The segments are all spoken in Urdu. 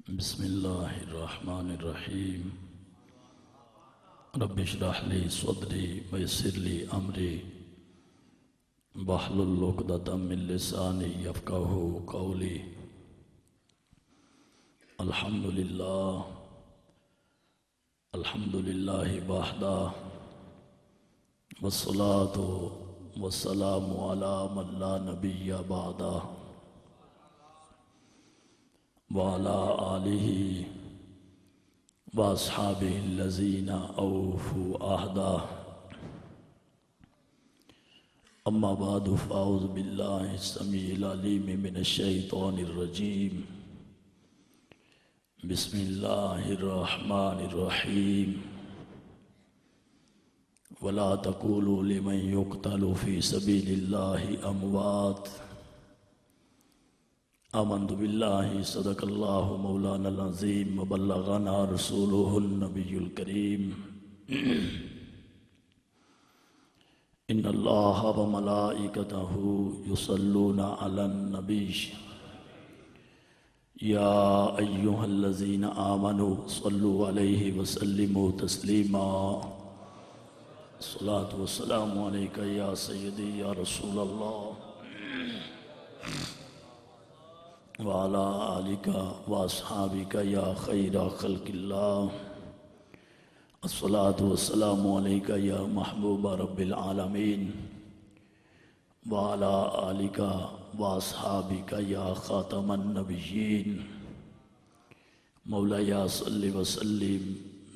بسم اللہ الرحمن الرحیم رب اشرح لی صدری ویسر لی امری واحلل عقدۃ من لسانی یفقہوا قولی الحمدللہ وحدہ والصلاة والسلام علی من لا نبی بعدہ وعلى آلہ واصحابہ الذین اوفوا عہدہ اما بعد فاعوذ باللہ السمیع العلیم من الشیطان الرجیم بسم اللہ الرحمن الرحیم ولا تقولوا لمن يقتل في سبيل الله اموات آمنت باللہ صدق اللہ مولانا العظیم وبلغنا رسولہ النبی الکریم ان اللہ وملائکتہ یصلون علی النبی یا ایہا الذین آمنوا صلوا علیہ وسلموا تسلیما الصلاة والسلام علیکہ یا سیدی یا رسول اللہ وعلى آلك وأصحابك يا خير خلق الله الصلاة والسلام عليك يا محبوب رب العالمين وعلى آلك وأصحابك يا خاتم النبيين مولاي صل وسلم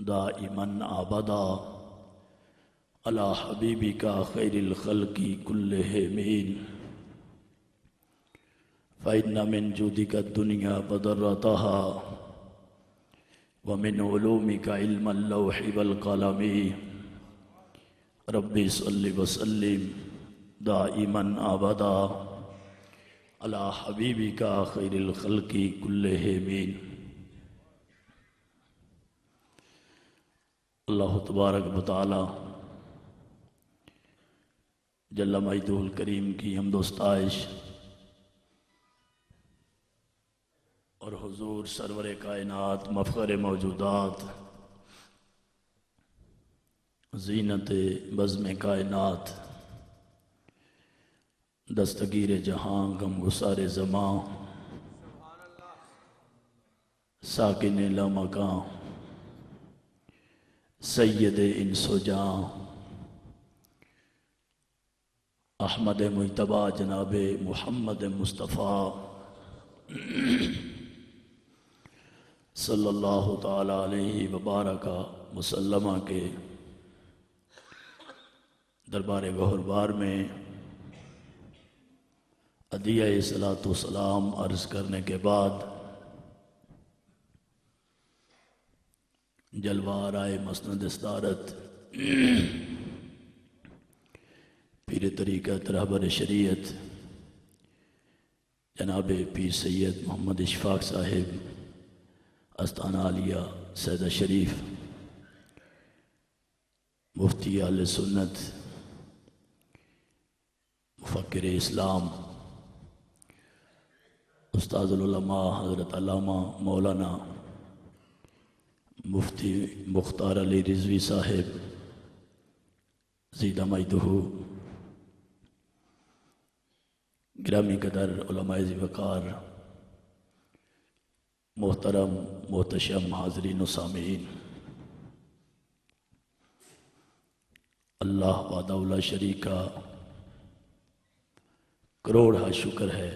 دائما أبدا على حبيبك خير الخلق كلهم فإن من جودك الدنيا وضرتها ومن علومك علم اللوح والقلم ربي صل وسلم دائما أبدا على حبيبك خير الخلق كلهم اللہ تبارک و تعالی جل مجدہ الکریم کی حمد و ستائش اور حضور سرور کائنات مفخر موجودات زینت بزم کائنات دستگیر جہاں غمگسار زماں ساکن لامکاں سید انس و جاں احمد مجتبیٰ جناب محمد مصطفیٰ صلی اللہ تعالیٰ علیہ وبارک وسلم کے دربار گہربار میں عدیہ صلاۃ و سلام عرض کرنے کے بعد جلوہ آرائے مسند استارت پیر طریقت رہبر شریعت جناب پیر سید محمد اشفاق صاحب استانہ عالیہ سیدہ شریف مفتی اہل سنت مفکر اسلام استاد العلماء حضرت علامہ مولانا مفتی مختار علی رضوی صاحب زیدہ مجدہ گرامی قدر علماء ذی وقار محترم محتشم حاضرین و سامعین اللہ وحدہ لا شریک کا کروڑ شکر ہے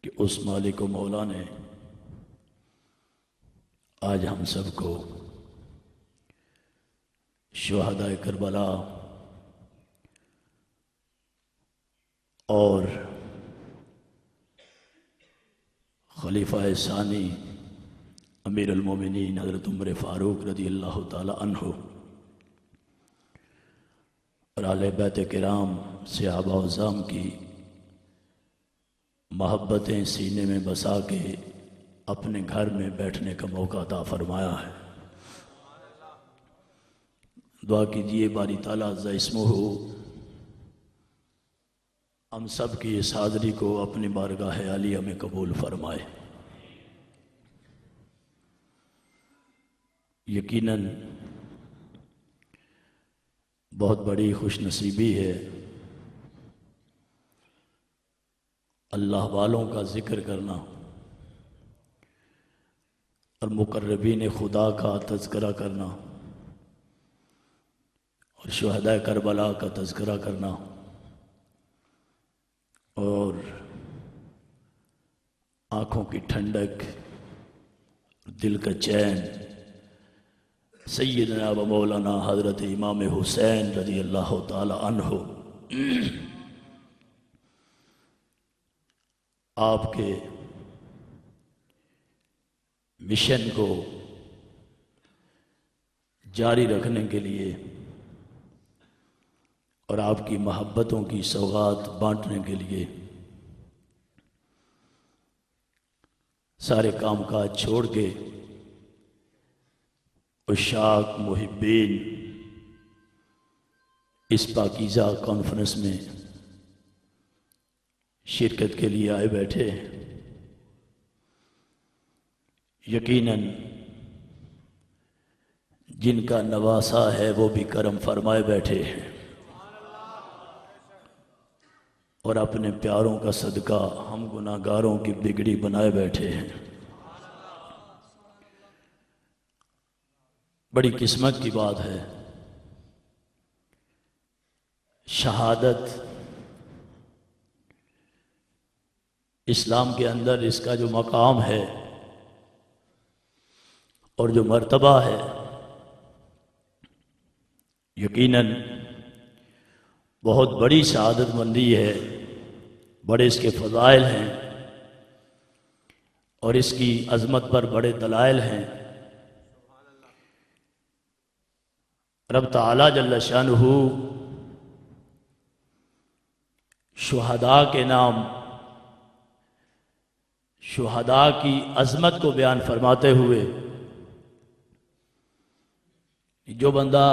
کہ اس مالک و مولا نے آج ہم سب کو شہدائے کربلا اور خلیفہ ثانی امیر المومنین حضرت عمر فاروق رضی اللہ تعالی عنہ اور اہل بیت کرام صحابہ و اعظام کی محبتیں سینے میں بسا کے اپنے گھر میں بیٹھنے کا موقع عطا فرمایا ہے۔ دعا کیجئے باری تعالیٰ عز اسمہ ہم سب کی اس حاضری کو اپنی بارگاہ عالیہ میں قبول فرمائے۔ یقیناً بہت بڑی خوش نصیبی ہے اللہ والوں کا ذکر کرنا اور مقربین خدا کا تذکرہ کرنا اور شہداء کربلا کا تذکرہ کرنا اور آنکھوں کی ٹھنڈک دل کا چین سیدنا و مولانا حضرت امام حسین رضی اللہ تعالی عنہ آپ کے مشن کو جاری رکھنے کے لیے اور آپ کی محبتوں کی سوغات بانٹنے کے لیے سارے کام کاج چھوڑ کے عشاق محبین اس پاکیزہ کانفرنس میں شرکت کے لیے آئے بیٹھے یقیناً جن کا نواسا ہے وہ بھی کرم فرمائے بیٹھے ہیں اور اپنے پیاروں کا صدقہ ہم گناہگاروں کی بگڑی بنائے بیٹھے ہیں۔ بڑی قسمت کی بات ہے، شہادت اسلام کے اندر اس کا جو مقام ہے اور جو مرتبہ ہے یقیناً بہت بڑی سعادت مندی ہے، بڑے اس کے فضائل ہیں اور اس کی عظمت پر بڑے دلائل ہیں۔ رب تعالیٰ جل شانہ شہداء کے نام، شہداء کی عظمت کو بیان فرماتے ہوئے جو بندہ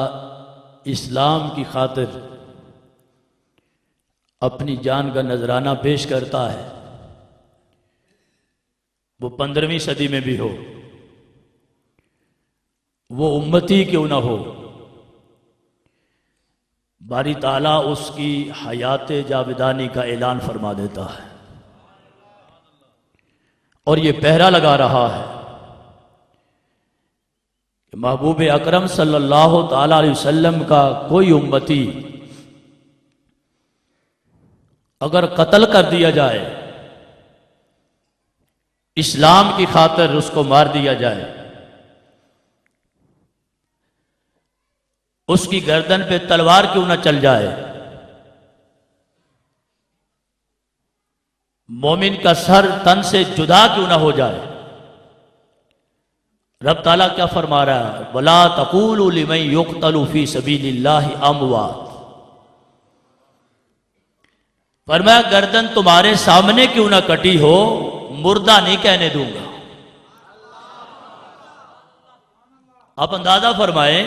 اسلام کی خاطر اپنی جان کا نذرانہ پیش کرتا ہے، وہ 15ویں صدی میں بھی ہو، وہ امتی کیوں نہ ہو، باری تعالیٰ اس کی حیات جاودانی کا اعلان فرما دیتا ہے اور یہ پہرا لگا رہا ہے کہ محبوب اکرم صلی اللہ تعالیٰ علیہ وسلم کا کوئی امتی اگر قتل کر دیا جائے، اسلام کی خاطر اس کو مار دیا جائے، اس کی گردن پہ تلوار کیوں نہ چل جائے، مومن کا سر تن سے جدا کیوں نہ ہو جائے، رب تعالیٰ کیا فرما رہا ہے؟ وَلَا تَقُولُوا لِمَنْ يُقْتَلُ فِي سَبِيلِ اللَّهِ أَمْوَاتٌ، فرمایا گردن تمہارے سامنے کیوں نہ کٹی ہو، مردہ نہیں کہنے دوں گا۔ آپ اندازہ فرمائیں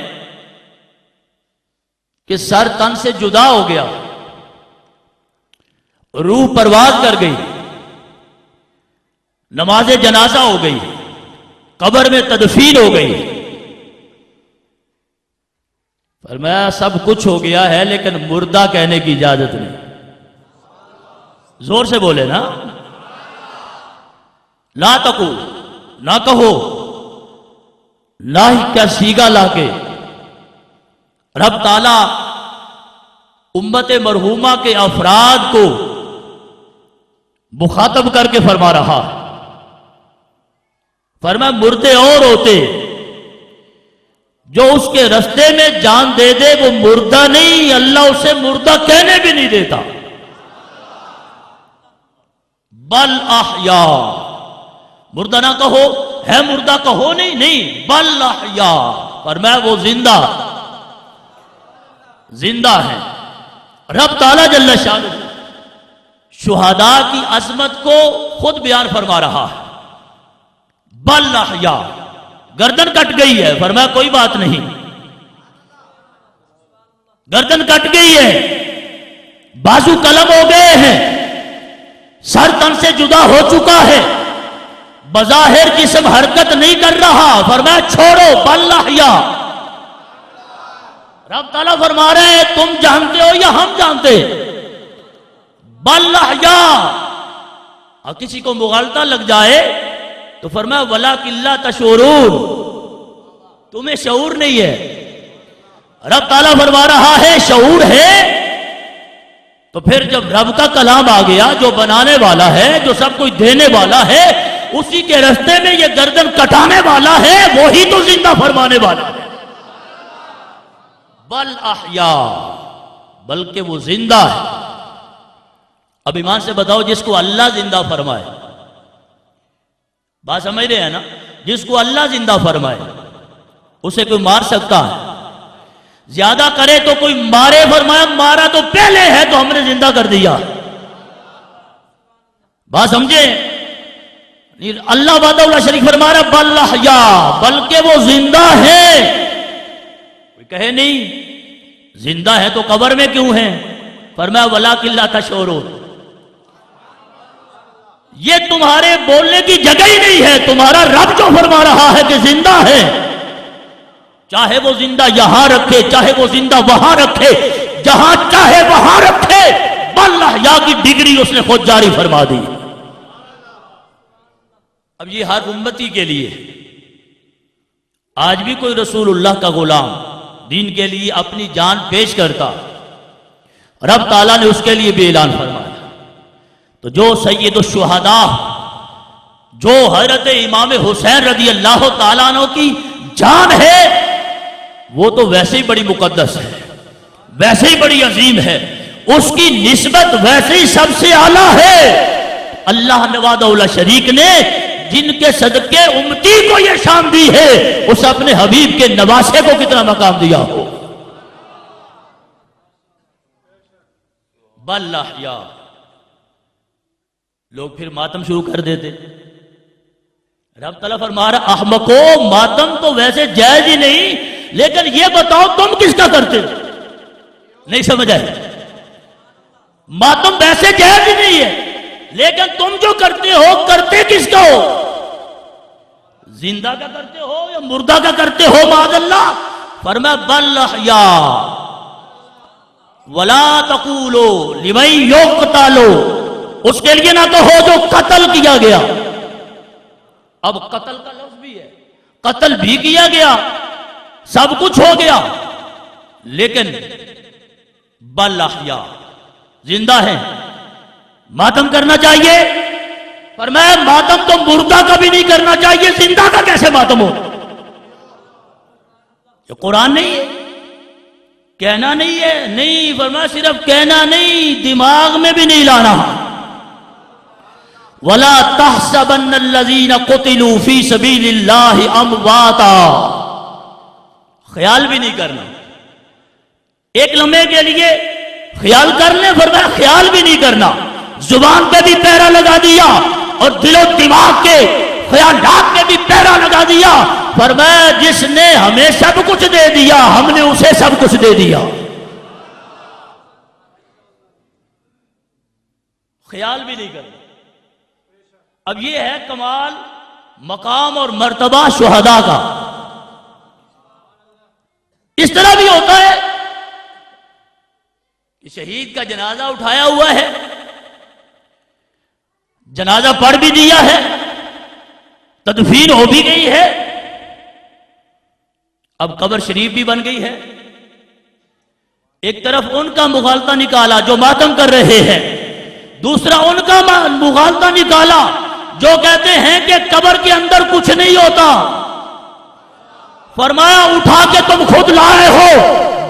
کہ سر تن سے جدا ہو گیا، روح پرواز کر گئی، نماز جنازہ ہو گئی، قبر میں تدفین ہو گئی، فرمایا سب کچھ ہو گیا ہے لیکن مردہ کہنے کی اجازت نہیں۔ زور سے بولے نا، لا تقول، نہ کہو، نہ ہی کیا سیگا لا کے رب تعالیٰ امت مرحومہ کے افراد کو مخاطب کر کے فرما رہا ہے، فرمایا مردے اور ہوتے، جو اس کے رستے میں جان دے دے وہ مردہ نہیں، اللہ اسے مردہ کہنے بھی نہیں دیتا، بل احیاء، مردہ نہ کہو، ہے مردہ کہو نہیں، بل احیاء، فرمایا وہ زندہ ہے۔ رب تعالیٰ جل شانہ شہداء کی عظمت کو خود بیان فرما رہا ہے، بل احیاء، گردن کٹ گئی ہے، فرمایا کوئی بات نہیں، گردن کٹ گئی ہے، بازو قلم ہو گئے ہیں، سر تن سے جدا ہو چکا ہے، بظاہر جسم حرکت نہیں کر رہا، فرمایا چھوڑو بل احیا۔ رب تعالیٰ فرما رہے ہیں تم جانتے ہو یا ہم جانتے؟ بل احیا۔ اور کسی کو مغالطہ لگ جائے تو فرمایا وَلَٰكِن لَا تَشْعُرُونَ، تمہیں شعور نہیں ہے۔ رب تعالیٰ فرما رہا ہے شعور ہے، تو پھر جب رب کا کلام آ گیا جو بنانے والا ہے، جو سب کچھ دینے والا ہے، اسی کے راستے میں یہ گردن کٹانے والا ہے، وہی تو زندہ فرمانے والا ہے۔ بل احیا، بلکہ وہ زندہ ہے۔ اب ایمان سے بتاؤ جس کو اللہ زندہ فرمائے، بات سمجھ رہے ہیں نا؟ جس کو اللہ زندہ فرمائے اسے کوئی مار سکتا ہے؟ زیادہ کرے تو کوئی مارے، فرمایا مارا تو پہلے ہے تو ہم نے زندہ کر دیا۔ بات سمجھے؟ اللہ وحدہ لا شریک فرما رہا بل احیا، بلکہ وہ زندہ ہے۔ کوئی کہے نہیں زندہ ہے تو قبر میں کیوں ہے؟ فرمایا وَلَٰكِن لَا تَشْعُرُونَ، یہ تمہارے بولنے کی جگہ ہی نہیں ہے، تمہارا رب جو فرما رہا ہے کہ زندہ ہے، چاہے وہ زندہ یہاں رکھے، چاہے وہ زندہ وہاں رکھے، جہاں چاہے وہاں رکھے، بل احیا کی ڈگری اس نے خود جاری فرما دی۔ اب یہ ہر امتی کے لیے، آج بھی کوئی رسول اللہ کا غلام دین کے لیے اپنی جان پیش کرتا، رب تعالیٰ نے اس کے لیے بھی اعلان فرمایا۔ تو جو سید الشہداء، جو حضرت امام حسین رضی اللہ تعالیٰ عنہ کی جان ہے، وہ تو ویسے ہی بڑی مقدس ہے، ویسے ہی بڑی عظیم ہے، اس کی نسبت ویسے ہی سب سے اعلیٰ ہے۔ اللہ نے وحدہ لا شریک نے جن کے صدقے امتی کو یہ شان دی ہے، اس اپنے حبیب کے نواسے کو کتنا مقام دیا ہو۔ بل احیا، لوگ پھر ماتم شروع کر دیتے۔ رب تعالیٰ فرما رہا احمقو، ماتم تو ویسے جائز ہی نہیں، لیکن یہ بتاؤ تم کس کا کرتے؟ نہیں سمجھ آئے؟ ماتم ویسے جائز ہی نہیں ہے، لیکن تم جو کرتے ہو کرتے کس کا ہو؟ زندہ کا کرتے ہو یا مردہ کا کرتے ہو؟ معاذ اللہ۔ فرمایا بل احیا ولا تقولوا لمن یقتل، اس کے لیے نہ تو ہو جو قتل کیا گیا۔ اب قتل کا لفظ بھی ہے، قتل بھی کیا گیا، سب کچھ ہو گیا، لیکن بل احیا، زندہ ہے۔ ماتم کرنا چاہیے، فرمایا ماتم تو مردہ کا بھی نہیں کرنا چاہیے، زندہ کا کیسے ماتم ہو؟ یہ قرآن نہیں ہے، کہنا نہیں ہے، نہیں فرمایا صرف کہنا نہیں، دماغ میں بھی نہیں لانا۔ وَلَا تَحْسَبَنَّ الَّذِينَ قُتِلُوا فِي سَبِيلِ اللَّهِ أَمْوَاتًا، خیال بھی نہیں کرنا، ایک لمحے کے لیے خیال کر لیں، فرمایا خیال بھی نہیں کرنا، زبان پہ بھی پیرا لگا دیا اور دل و دماغ کے خیالات پہ بھی پیرا لگا دیا۔ فرمایا جس نے ہمیں سب کچھ دے دیا، ہم نے اسے سب کچھ دے دیا۔ خیال بھی نہیں کرنا۔ اب یہ ہے کمال مقام اور مرتبہ شہداء کا۔ اس طرح بھی ہوتا ہے کہ شہید کا جنازہ اٹھایا ہوا ہے، جنازہ پڑھ بھی دیا ہے، تدفین ہو بھی گئی ہے، اب قبر شریف بھی بن گئی ہے۔ ایک طرف ان کا مغالطہ نکالا جو ماتم کر رہے ہیں، دوسرا ان کا مغالطہ نکالا جو کہتے ہیں کہ قبر کے اندر کچھ نہیں ہوتا۔ فرمایا اٹھا کے تم خود لائے ہو،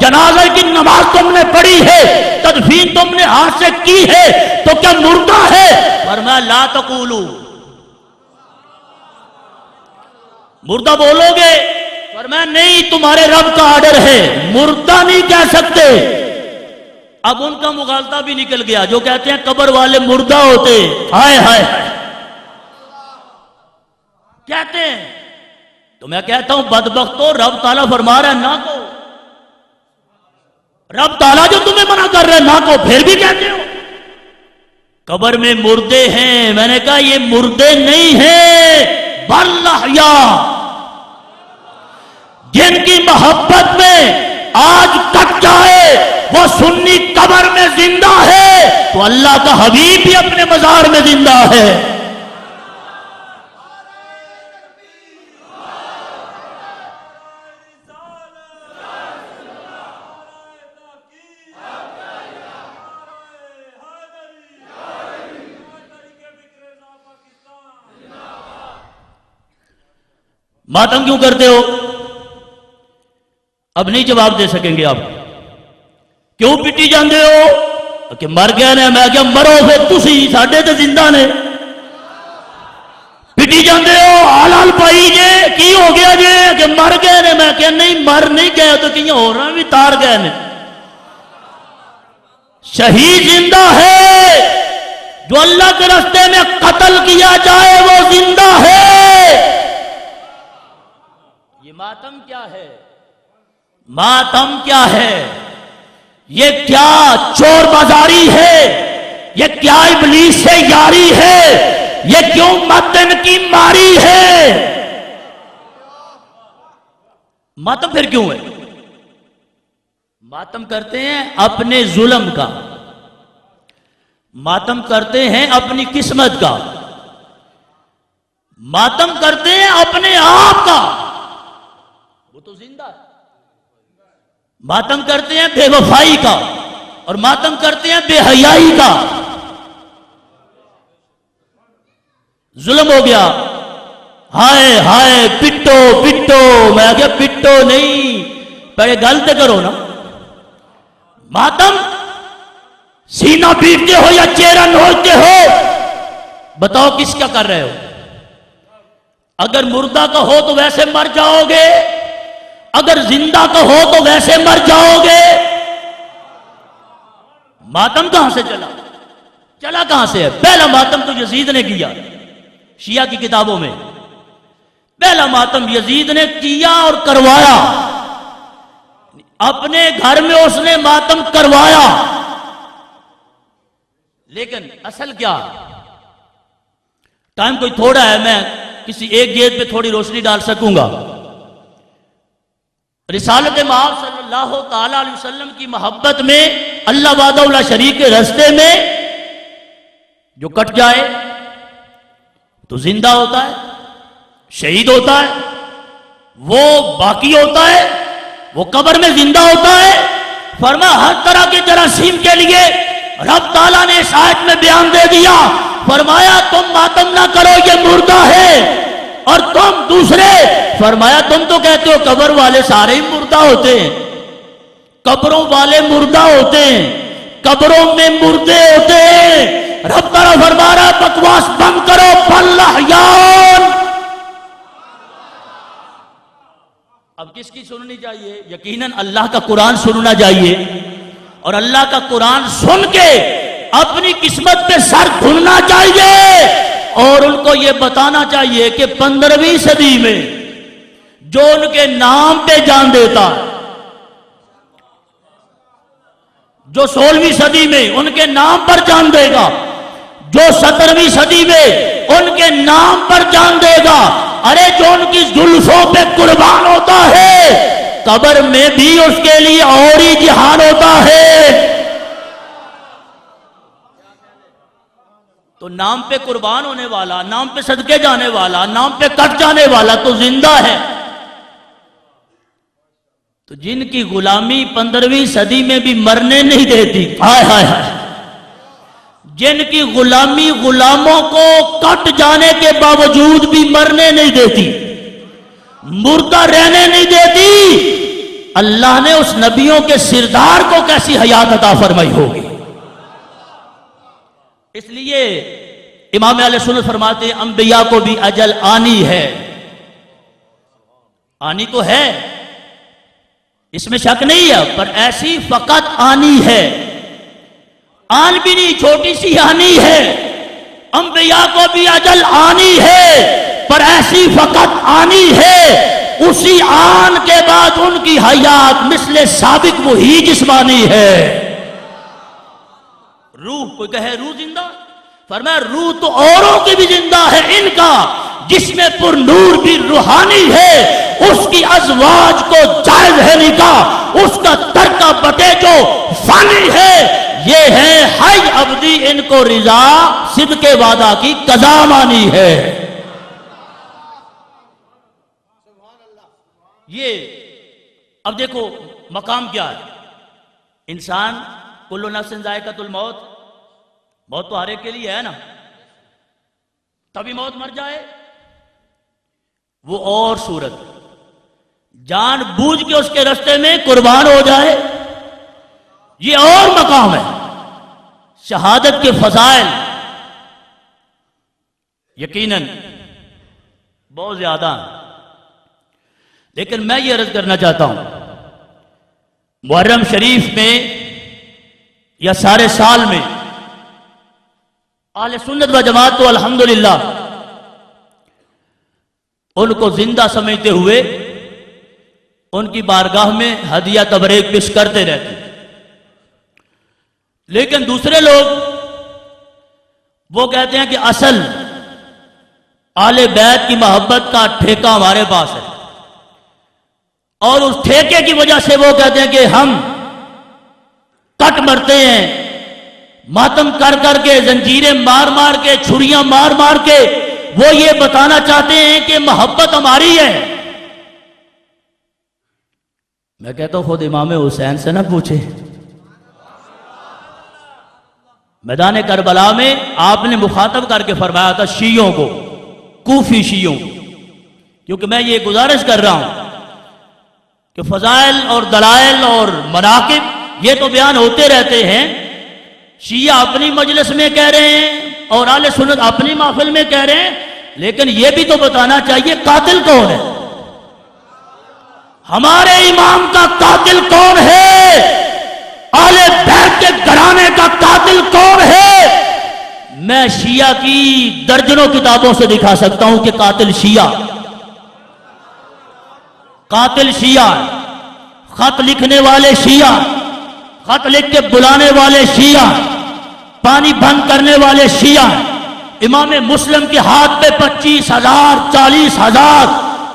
جنازہ کی نماز تم نے پڑھی ہے، تدفین تم نے ہاتھ سے کی ہے، تو کیا مردہ ہے؟ فرمایا لا تقولو، مردہ بولو گے؟ فرمایا نہیں، تمہارے رب کا آرڈر ہے، مردہ نہیں کہہ سکتے۔ اب ان کا مغالطہ بھی نکل گیا جو کہتے ہیں قبر والے مردہ ہوتے، ہائے ہائے کہتے ہیں۔ تو میں کہتا ہوں بدبختو، رب تعالیٰ فرما رہا ہے نہ کو، رب تعالیٰ جو تمہیں منع کر رہا ہے نہ کو، پھر بھی کہتے ہو قبر میں مردے ہیں. میں نے کہا یہ مردے نہیں ہیں بل احیاء. جن کی محبت میں آج کٹ جائے وہ سنی قبر میں زندہ ہے تو اللہ کا حبیب بھی اپنے مزار میں زندہ ہے. ماتم کیوں کرتے ہو؟ اب نہیں جواب دے سکیں گے آپ. کیوں پٹی جاندے ہو؟ کہ مر گئے نے. میں کیا مرو پھر تسی ساڈے تے زندہ نے. پٹی جاندے ہو حلال پائی جے کی ہو گیا جے کہ مر گئے نے. میں کیا نہیں مر نہیں گئے تو کہیں اور بھی تار گئے نے. شہید زندہ ہے. جو اللہ کے راستے میں قتل کیا جائے وہ زندہ ہے. یہ ماتم کیا ہے؟ ماتم کیا ہے؟ یہ کیا چور بازاری ہے؟ یہ کیا ابلیس سے یاری ہے؟ یہ کیوں مدن کی ماری ہے؟ ماتم پھر کیوں ہے؟ ماتم کرتے ہیں اپنے ظلم کا. ماتم کرتے ہیں اپنی قسمت کا. ماتم کرتے ہیں اپنے آپ کا. وہ تو زندہ ہے. ماتم کرتے ہیں بے وفائی کا اور ماتم کرتے ہیں بے حیائی کا. ظلم ہو گیا. ہائے ہائے پٹو پٹو. میں کیا پٹو نہیں پہلے غلط کرو نا. ماتم سینہ پیٹتے ہو یا چہرہ نوچتے ہو؟ بتاؤ کس کا کر رہے ہو؟ اگر مردہ کا ہو تو ویسے مر جاؤ گے. اگر زندہ کا ہو تو ویسے مر جاؤ گے. ماتم کہاں سے چلا؟ چلا کہاں سے ہے؟ پہلا ماتم تو یزید نے کیا شیعہ کی کتابوں میں. پہلا ماتم یزید نے کیا اور کروایا. اپنے گھر میں اس نے ماتم کروایا. لیکن اصل کیا؟ ٹائم کوئی تھوڑا ہے, میں کسی ایک گیت پہ تھوڑی روشنی ڈال سکوں گا. رسالت مآب صلی اللہ تعالی علیہ وسلم کی محبت میں اللہ وحدہ لا شریک کے راستے میں جو کٹ جائے تو زندہ ہوتا ہے, شہید ہوتا ہے, وہ باقی ہوتا ہے, وہ قبر میں زندہ ہوتا ہے. فرمایا ہر طرح کے جراثیم کے لیے رب تعالیٰ نے اس آیت میں بیان دے دیا. فرمایا تم ماتم نہ کرو یہ مردہ ہے. اور تم دوسرے فرمایا تم تو کہتے ہو قبر والے سارے ہی مردہ ہوتے ہیں. قبروں والے مردہ ہوتے ہیں, قبروں میں مردے ہوتے ہیں. رب تعالیٰ فرما رہا بکواس بند کرو بل احیاء. اب کس کی سننی چاہیے؟ یقیناً اللہ کا قرآن سننا چاہیے. اور اللہ کا قرآن سن کے اپنی قسمت پہ سر دھلنا چاہیے. اور ان کو یہ بتانا چاہیے کہ 15ویں صدی میں جو ان کے نام پہ جان دیتا ہے, جو 16ویں صدی میں ان کے نام پر جان دے گا, جو 17ویں صدی میں ان کے نام پر جان دے گا, ارے جو ان کی زلفوں پہ قربان ہوتا ہے قبر میں بھی اس کے لیے اور ہی جہان ہوتا ہے. تو نام پہ قربان ہونے والا, نام پہ صدقے جانے والا, نام پہ کٹ جانے والا تو زندہ ہے. تو جن کی غلامی 15ویں صدی میں بھی مرنے نہیں دیتی, ہائے ہائے ہائے, جن کی غلامی غلاموں کو کٹ جانے کے باوجود بھی مرنے نہیں دیتی, مردہ رہنے نہیں دیتی, اللہ نے اس نبیوں کے سردار کو کیسی حیات عطا فرمائی ہوگی. اس لیے امام اہل سنت فرماتے ہیں انبیاء کو بھی اجل آنی ہے. آنی تو ہے, اس میں شک نہیں ہے, پر ایسی فقط آنی ہے. آن بھی نہیں, چھوٹی سی آنی ہے. انبیاء کو بھی اجل آنی ہے پر ایسی فقط آنی ہے. اسی آن کے بعد ان کی حیات مثل سابق وہی جسمانی ہے. روح, کوئی کہے روح زندہ, فرمایا روح تو اوروں کی بھی زندہ ہے، ان کا جس میں پر نور بھی روحانی ہے، اس کی ازواج کو جائز ہے نکاح، اس کا ترکہ بٹے جو فانی ہے، یہ ہے حی عبدی، ان کو رضا صدق وعدہ کی قضا مانی ہے۔ یہ اب دیکھو مقام کیا ہے، انسان کل نفس ذائقۃ الموت، موت تو ہر ایک کے لیے ہے نا، تبھی موت مر جائے وہ اور صورت، جان بوجھ کے اس کے راستے میں قربان ہو جائے یہ اور مقام ہے۔ شہادت کے فضائل یقیناً بہت زیادہ ہیں، لیکن میں یہ عرض کرنا چاہتا ہوں محرم شریف میں یا سارے سال میں اہل سنت و جماعت تو الحمدللہ ان کو زندہ سمجھتے ہوئے ان کی بارگاہ میں ہدیہ تبریک پیش کرتے رہتے، لیکن دوسرے لوگ وہ کہتے ہیں کہ اصل اہل بیت کی محبت کا ٹھیکہ ہمارے پاس ہے، اور اس ٹھیکے کی وجہ سے وہ کہتے ہیں کہ ہم کٹ مرتے ہیں، ماتم کر کر کے، زنجیریں مار مار کے، چھریاں مار مار کے، وہ یہ بتانا چاہتے ہیں کہ محبت ہماری ہے۔ میں کہتا ہوں خود امام حسین سے نہ پوچھے، میدان کربلا میں آپ نے مخاطب کر کے فرمایا تھا شیعوں کو، کوفی شیعوں، کیونکہ میں یہ گزارش کر رہا ہوں کہ فضائل اور دلائل اور مناقب یہ تو بیان ہوتے رہتے ہیں، شیعہ اپنی مجلس میں کہہ رہے ہیں اور اہل سنت اپنی محفل میں کہہ رہے ہیں، لیکن یہ بھی تو بتانا چاہیے قاتل کون ہے، ہمارے امام کا قاتل کون ہے، اہل بیت کے گھرانے کا قاتل کون ہے۔ میں شیعہ کی درجنوں کتابوں سے دکھا سکتا ہوں کہ قاتل شیعہ خط لکھنے والے شیعہ، خط لکھ کے بلانے والے شیعہ، پانی بند کرنے والے شیعہ، امام مسلم کے ہاتھ پہ 25,000 40,000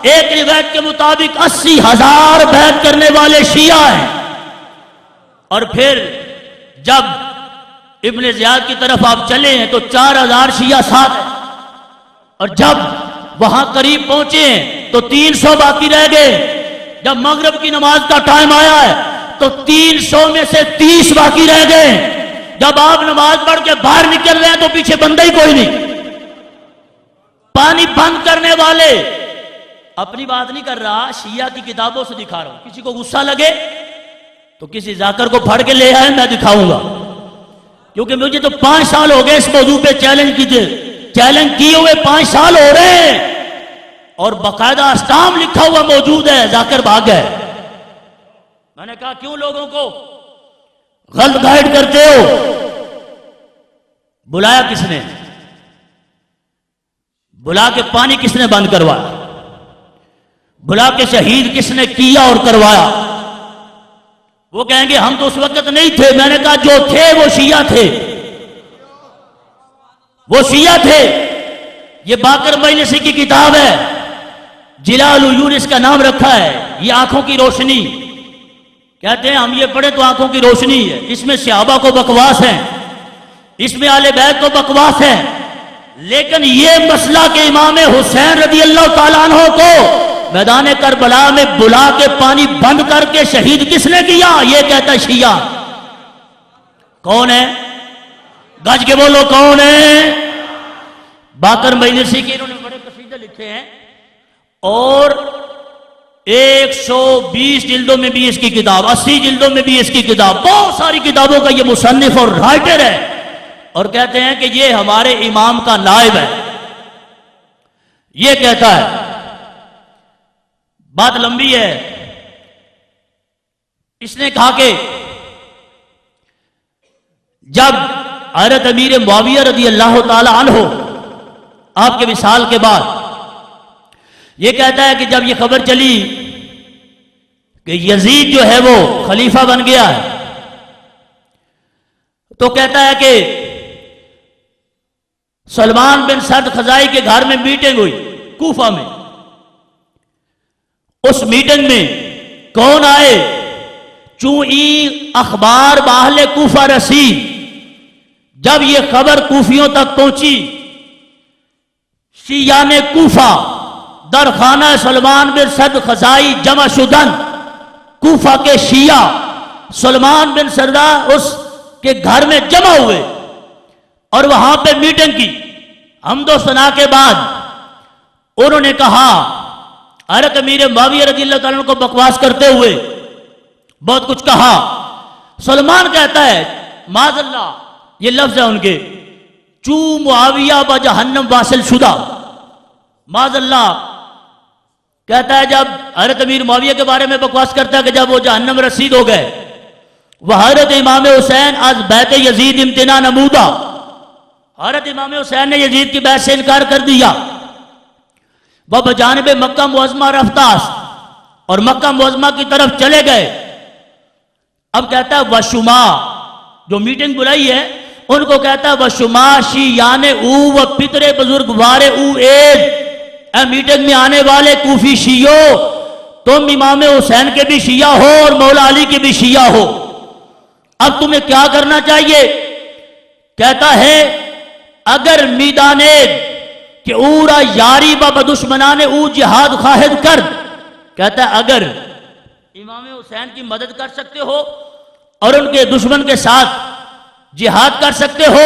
ایک روایت کے مطابق 80,000 بیعت کرنے والے شیعہ ہیں، اور پھر جب ابن زیاد کی طرف آپ چلے ہیں تو 4,000 شیعہ ساتھ ہیں، اور جب وہاں قریب پہنچے ہیں تو 300 باقی رہ گئے، جب مغرب کی نماز کا ٹائم آیا ہے تو 300 میں سے 30 باقی رہ گئے، جب آپ نماز پڑھ کے باہر نکل رہے ہیں تو پیچھے بندہ ہی کوئی نہیں۔ پانی بند کرنے والے، اپنی بات نہیں کر رہا، شیعہ کی کتابوں سے دکھا رہا ہوں، کسی کو غصہ لگے تو کسی ذاکر کو پھڑ کے لے آئے، میں دکھاؤں گا، کیونکہ مجھے تو 5 سال ہو گئے اس موضوع پہ چیلنج کیے ہوئے 5 سال ہو رہے ہیں، اور باقاعدہ اسٹام لکھا ہوا موجود ہے، ذاکر بھاگ گئے۔ میں نے کہا کیوں لوگوں کو غلط گائیڈ کرتے ہو؟ بلایا کس نے؟ بلا کے پانی کس نے بند کروایا؟ بلا کے شہید کس نے کیا اور کروایا؟ وہ کہیں گے ہم تو اس وقت نہیں تھے۔ میں نے کہا جو تھے وہ شیعہ تھے، وہ شیعہ تھے۔ یہ باقر مجلسی کی کتاب ہے، جلال العیون اس کا نام رکھا ہے، یہ آنکھوں کی روشنی کہتے ہیں، ہم یہ پڑھے تو آنکھوں کی روشنی ہے، اس میں صحابہ کو بکواس ہے، اس میں آل بیت کو بکواس ہے، لیکن یہ مسئلہ کہ امام حسین رضی اللہ تعالیٰ عنہ کو میدان کربلا میں بلا کے پانی بند کر کے شہید کس نے کیا، یہ کہتا ہے شیعہ۔ کون ہے؟ گج کے بولو کون ہے؟ باقر مجلسی کے انہوں نے بڑے قصیدے لکھے ہیں، اور 120 جلدوں میں بھی اس کی کتاب، 80 جلدوں میں بھی اس کی کتاب، بہت ساری کتابوں کا یہ مصنف اور رائٹر ہے، اور کہتے ہیں کہ یہ ہمارے امام کا نائب ہے، یہ کہتا ہے۔ بات لمبی ہے، اس نے کہا کہ جب حضرت امیر معاویہ رضی اللہ تعالی عنہ آپ کے وصال کے بعد، یہ کہتا ہے کہ جب یہ خبر چلی کہ یزید جو ہے وہ خلیفہ بن گیا ہے، تو کہتا ہے کہ سلمان بن سعد خزائی کے گھر میں میٹنگ ہوئی کوفہ میں. اس میٹنگ میں کون آئے؟ چوں اخبار باہل کوفہ رسی. جب یہ خبر کوفیوں تک پہنچی، شیعان کوفہ در خانہ سلمان بن سعد خزائی جمع شدن، کوفہ کے شیعہ سلمان بن سعد اس کے گھر میں جمع ہوئے اور وہاں پہ میٹنگ کی. حمد و ثنا کے بعد انہوں نے کہا، حضرت امیر معاویہ رضی اللہ تعالیٰ عنہ کو بکواس کرتے ہوئے بہت کچھ کہا. سلمان کہتا ہے، معاذ اللہ، یہ لفظ ہے ان کے، چو معاویہ با جہنم واصل شدہ. معاذ اللہ کہتا ہے جب حضرت امیر معاویہ کے بارے میں بکواس کرتا ہے کہ جب وہ جہنم رسید ہو گئے. وہ حضرت امام حسین از بیعت یزید امتناع نمودہ، حضرت امام حسین نے یزید کی بیعت سے انکار کر دیا. وہ بجانب مکہ معظمہ رفتاس، اور مکہ معظمہ کی طرف چلے گئے. اب کہتا ہے وشما، جو میٹنگ بلائی ہے ان کو کہتا ہے وشما شیعان او و پتر بزرگوار او اید، اے میٹنگ میں آنے والے کوفی شیعوں، تم امام حسین کے بھی شیعہ ہو اور مولا علی کے بھی شیعہ ہو. اب تمہیں کیا کرنا چاہیے؟ کہتا ہے اگر میدانید کہ اورا یاری با بدشمنان او جہاد خواہد کرد، کہتا ہے اگر امام حسین کی مدد کر سکتے ہو اور ان کے دشمن کے ساتھ جہاد کر سکتے ہو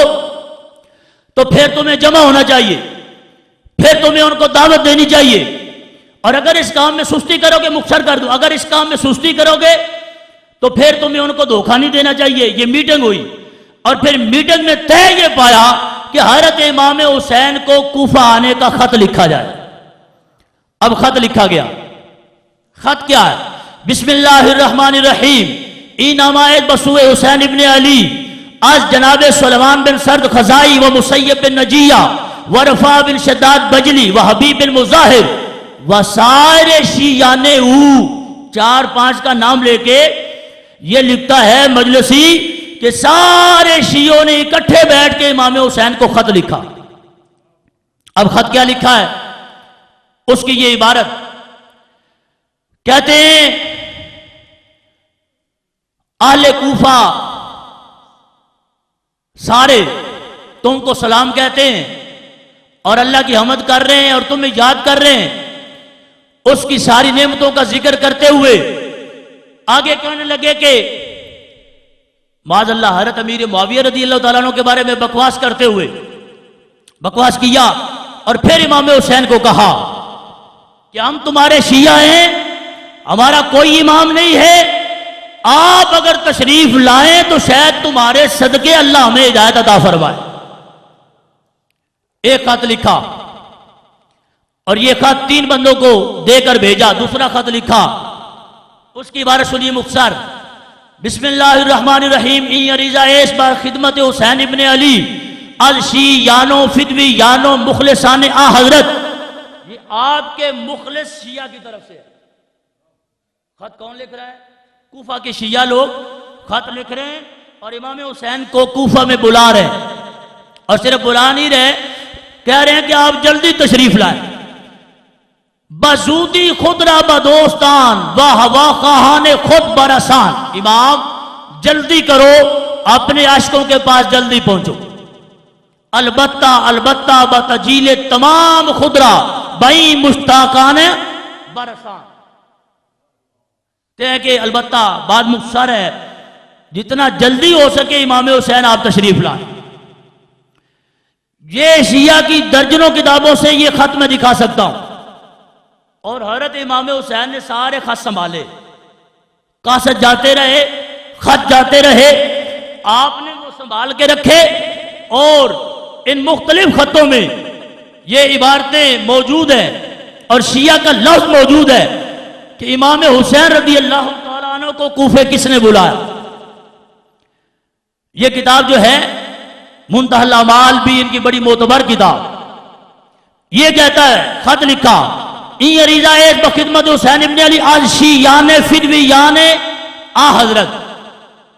تو پھر تمہیں جمع ہونا چاہیے، پھر تمہیں ان کو دعوت دینی چاہیے. اور اگر اس کام میں سستی کرو گے، مختصر کر دو، اگر اس کام میں سستی کرو گے تو پھر تمہیں ان کو دھوکہ نہیں دینا چاہیے. یہ میٹنگ ہوئی اور پھر میٹنگ میں طے یہ پایا کہ حضرت امام حسین کو کوفہ آنے کا خط لکھا جائے. اب خط لکھا گیا. خط کیا ہے؟ بسم اللہ الرحمن الرحیم، اینامائد بسوء حسین ابن علی از جناب سلمان بن سعد خزائی و مسیب بن نجیہ و رفاع بن شداد بجلی و حبیب بن مظاہر و سائر شیعان او، 4-5 کا نام لے کے یہ لکھتا ہے مجلسی کہ سارے شیعوں نے اکٹھے بیٹھ کے امام حسین کو خط لکھا. اب خط کیا لکھا ہے؟ اس کی یہ عبارت کہتے ہیں اہل کوفہ سارے تم کو سلام کہتے ہیں اور اللہ کی حمد کر رہے ہیں اور تمہیں یاد کر رہے ہیں. اس کی ساری نعمتوں کا ذکر کرتے ہوئے آگے کہنے لگے کہ معاذ اللہ حضرت امیر معاویہ رضی اللہ تعالیٰ عنہ کے بارے میں بکواس کرتے ہوئے بکواس کیا. اور پھر امام حسین کو کہا کہ ہم تمہارے شیعہ ہیں، ہمارا کوئی امام نہیں ہے، آپ اگر تشریف لائیں تو شاید تمہارے صدقے اللہ ہمیں ہدایت عطا فرمائے. ایک خط لکھا اور یہ خط 3 بندوں کو دے کر بھیجا. دوسرا خط لکھا، اس کی عبارت سنیے مختصر. بسم اللہ الرحمن الرحیم، این عریضہ ایس بار خدمت حسین ابن علی الشی یانو فدوی یانو مخلصان آ حضرت. یہ آپ کے مخلص شیعہ کی طرف سے ہے. خط کون لکھ رہا ہے؟ کوفہ کے شیعہ لوگ خط لکھ رہے ہیں اور امام حسین کو کوفہ میں بلا رہے ہیں. اور صرف بلا نہیں رہے، کہہ رہے ہیں کہ آپ جلدی تشریف لائیں. بزودی خود را بدوستان و ہوا خواہان خود برسان. امام جلدی کرو، اپنے عاشقوں کے پاس جلدی پہنچو. البتہ البتہ بتجیل تمام خدرا بئی مشتاقان برسان. کہتے ہیں کہ البتہ بات مختصر ہے، جتنا جلدی ہو سکے امام حسین آپ تشریف لائیں. یہ شیعہ کی درجنوں کتابوں سے یہ خط میں دکھا سکتا ہوں. اور حضرت امام حسین نے سارے خط سنبھالے، کاسٹ جاتے رہے، خط جاتے رہے، آپ نے وہ سنبھال کے رکھے. اور ان مختلف خطوں میں یہ عبارتیں موجود ہیں اور شیعہ کا لفظ موجود ہے کہ امام حسین رضی اللہ تعالیٰ عنہ کو کوفے کس نے بلایا. یہ کتاب جو ہے منتہی الاعمال بھی ان کی بڑی معتبر کتاب. یہ کہتا ہے، خط لکھا، این عریضہ ایس بخدمت حسین ابن علی آج شیعان فدویان آ حضرت.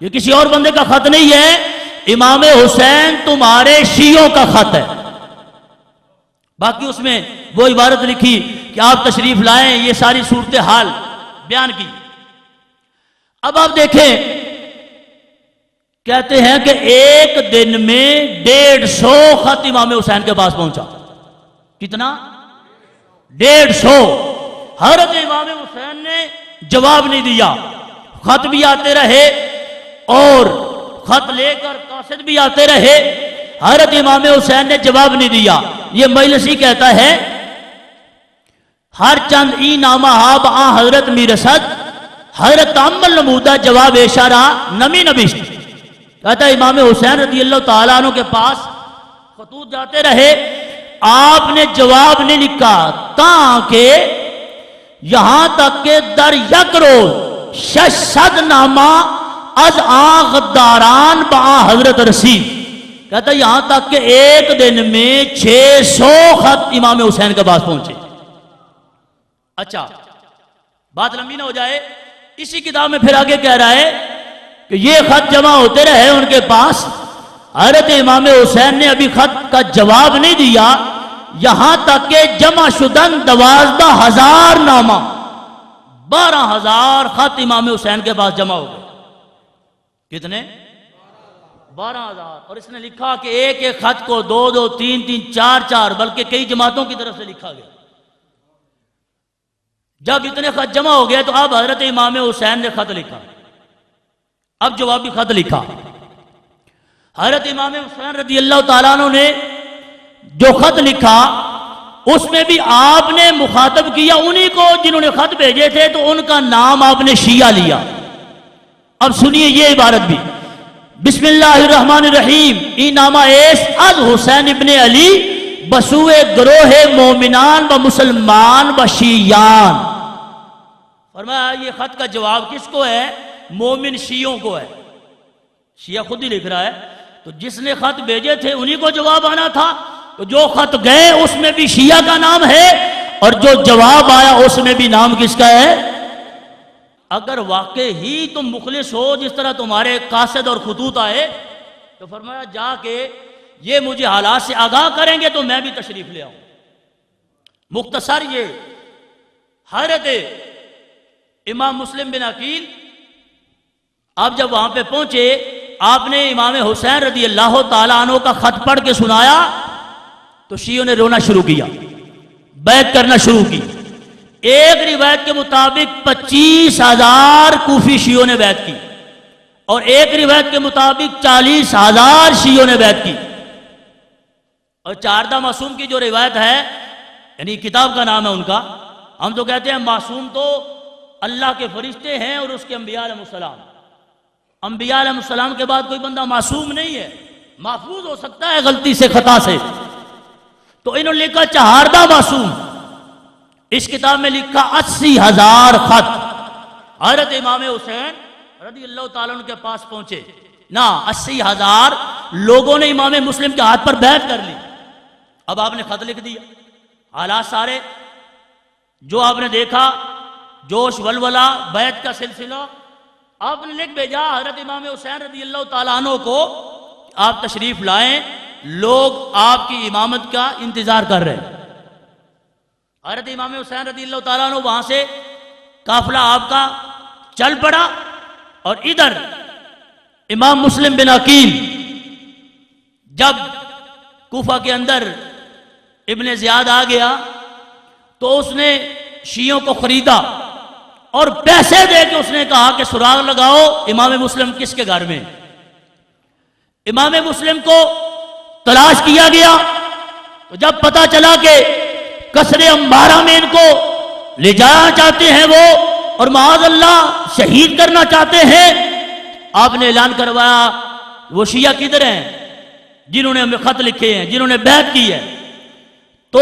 یہ کسی اور بندے کا خط نہیں ہے، امام حسین تمہارے شیعوں کا خط ہے. باقی اس میں وہ عبارت لکھی کہ آپ تشریف لائیں، یہ ساری صورتحال بیان کی۔ اب آپ دیکھیں، کہتے ہیں کہ ایک دن میں 150 خط امام حسین کے پاس پہنچا۔ کتنا؟ 150۔ حضرت امام حسین نے جواب نہیں دیا، خط بھی آتے رہے اور خط لے کر قاصد بھی آتے رہے، حضرت امام حسین نے جواب نہیں دیا۔ یہ مجلسی کہتا ہے ہر چند ای نامہ آب آ حضرت میرسد حضرت تعمل نمودہ جواب اشارہ نمی نبشت۔ کہتا ہے امام حسین رضی اللہ تعالیٰ عنہ کے پاس خطوط جاتے رہے، آپ نے جواب نہیں لکھا، تاکہ یہاں تک کہ در یک روز 600 نامہ از آن غداران با حضرت رسید۔ کہتا ہے یہاں تک کہ ایک دن میں 600 خط امام حسین کے پاس پہنچے۔ اچھا، بات لمبی نہ ہو جائے، اسی کتاب میں پھر آگے کہہ رہا ہے کہ یہ خط جمع ہوتے رہے ان کے پاس، حضرت امام حسین نے ابھی خط کا جواب نہیں دیا، یہاں تک کہ جمع شدن 12,000 نامہ، 12,000 خط امام حسین کے پاس جمع ہو گئے۔ کتنے؟ 12,000۔ اور اس نے لکھا کہ ایک ایک خط کو 2 2 3 3 4 4 بلکہ کئی جماعتوں کی طرف سے لکھا گیا۔ جب اتنے خط جمع ہو گئے تو اب حضرت امام حسین نے خط لکھا، اب جوابی خط لکھا۔ حضرت امام حسین رضی اللہ تعالیٰ عنہ نے جو خط لکھا اس میں بھی آپ نے مخاطب کیا انہی کو جنہوں نے خط بھیجے تھے، تو ان کا نام آپ نے شیعہ لیا۔ اب سنیے یہ عبارت بھی، بسم اللہ الرحمن الرحیم، ای نامہ ایس از حسین ابن علی بسوئے گروہ مومنان و مسلمان و شیعان۔ فرمایا یہ خط کا جواب کس کو ہے؟ مومن شیعوں کو ہے۔ شیعہ خود ہی لکھ رہا ہے، تو جس نے خط بھیجے تھے انہی کو جواب آنا تھا، تو جو خط گئے اس میں بھی شیعہ کا نام ہے، اور جو جواب آیا اس میں بھی نام کس کا ہے؟ اگر واقع ہی تم مخلص ہو جس طرح تمہارے قاصد اور خطوط آئے، تو فرمایا جا کے یہ مجھے حالات سے آگاہ کریں گے تو میں بھی تشریف لے آؤں۔ مختصر یہ حضرت امام مسلم بن عقیل آپ جب وہاں پہ پہنچے، آپ نے امام حسین رضی اللہ تعالیٰ عنہ کا خط پڑھ کے سنایا تو شیعوں نے رونا شروع کیا، بیعت کرنا شروع کی۔ ایک روایت کے مطابق 25,000 کوفی شیعوں نے بیعت کی، اور ایک روایت کے مطابق 40,000 شیعوں نے بیعت کی۔ اور چاردہ معصوم کی جو روایت ہے، یعنی کتاب کا نام ہے ان کا، ہم تو کہتے ہیں معصوم تو اللہ کے فرشتے ہیں اور اس کے انبیاء علیہ السلام۔ انبیاء علیہ السلام کے بعد کوئی بندہ معصوم نہیں ہے، محفوظ ہو سکتا ہے غلطی سے، خطا سے۔ تو انہوں نے لکھا چہاردہ معصوم، اس کتاب میں لکھا 80,000 خط حضرت امام حسین رضی اللہ تعالیٰ عنہ کے پاس پہنچے نا۔ 80,000 لوگوں نے امام مسلم کے ہاتھ پر بیعت کر لی۔ اب آپ نے خط لکھ دیا، حالات سارے جو آپ نے دیکھا، جوش ولولہ، بیعت کا سلسلہ، آپ نے لکھ بھیجا حضرت امام حسین رضی اللہ تعالیٰ عنہ کو، آپ تشریف لائیں، لوگ آپ کی امامت کا انتظار کر رہے ہیں۔ حضرت امام حسین رضی اللہ تعالیٰ عنہ وہاں سے قافلہ آپ کا چل پڑا، اور ادھر امام مسلم بن عقیل جب کوفہ کے اندر ابن زیاد آ گیا تو اس نے شیعوں کو خریدا اور پیسے دے کے اس نے کہا کہ سراغ لگاؤ امام مسلم کس کے گھر میں۔ امام مسلم کو تلاش کیا گیا، تو جب پتا چلا کہ قصر امبارہ میں ان کو لے جانا چاہتے ہیں وہ، اور معاذ اللہ شہید کرنا چاہتے ہیں، آپ نے اعلان کروایا وہ شیعہ کدھر ہیں جنہوں نے ہمیں خط لکھے ہیں، جنہوں نے بیعت کی ہے۔ تو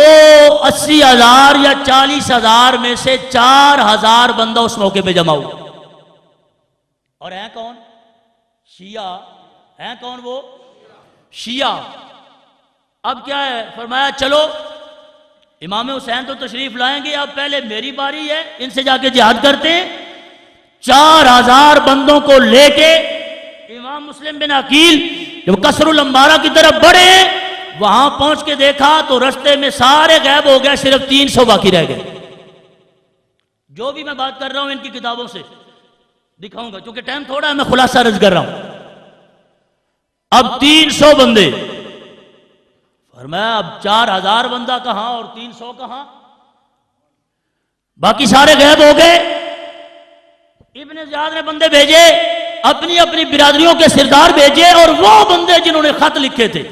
80,000 یا 40,000 میں سے 4,000 بندہ اس موقع پہ جمع ہوا۔ اور ہیں کون؟ شیعہ ہیں۔ کون وہ؟ شیعہ۔ اب کیا ہے؟ فرمایا چلو امام حسین تو تشریف لائیں گے، اب پہلے میری باری ہے، ان سے جا کے جہاد کرتے ہیں۔ 4,000 بندوں کو لے کے امام مسلم بن عقیل جب قصر الانبارہ کی طرف بڑھے، وہاں پہنچ کے دیکھا تو رستے میں سارے غائب ہو گئے، صرف 300 باقی رہ گئے۔ جو بھی میں بات کر رہا ہوں ان کی کتابوں سے دکھاؤں گا، کیونکہ ٹائم تھوڑا ہے، میں خلاصہ عرض کر رہا ہوں۔ اب 300 بندے، فرمایا اب 4000 بندہ کہاں اور 300 کہاں؟ باقی سارے غائب ہو گئے۔ ابن زیاد نے بندے بھیجے، اپنی اپنی برادریوں کے سردار بھیجے، اور وہ بندے جنہوں نے خط لکھے تھے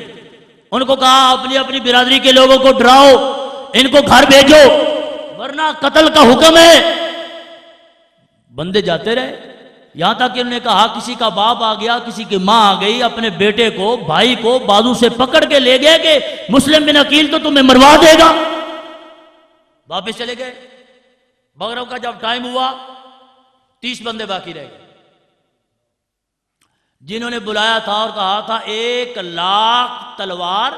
ان کو کہا اپنی اپنی برادری کے لوگوں کو ڈراؤ، ان کو گھر بھیجو ورنہ قتل کا حکم ہے۔ بندے جاتے رہے، یہاں تک کہ انہوں نے کہا کسی کا باپ آ گیا، کسی کی ماں آ گئی، اپنے بیٹے کو بھائی کو بازو سے پکڑ کے لے گئے کہ مسلم بن عقیل تو تمہیں مروا دے گا۔ واپس چلے گئے۔ مغرب کا جب ٹائم ہوا 30 بندے باقی رہ گئے، جنہوں نے بلایا تھا اور کہا تھا 1,00,000 تلوار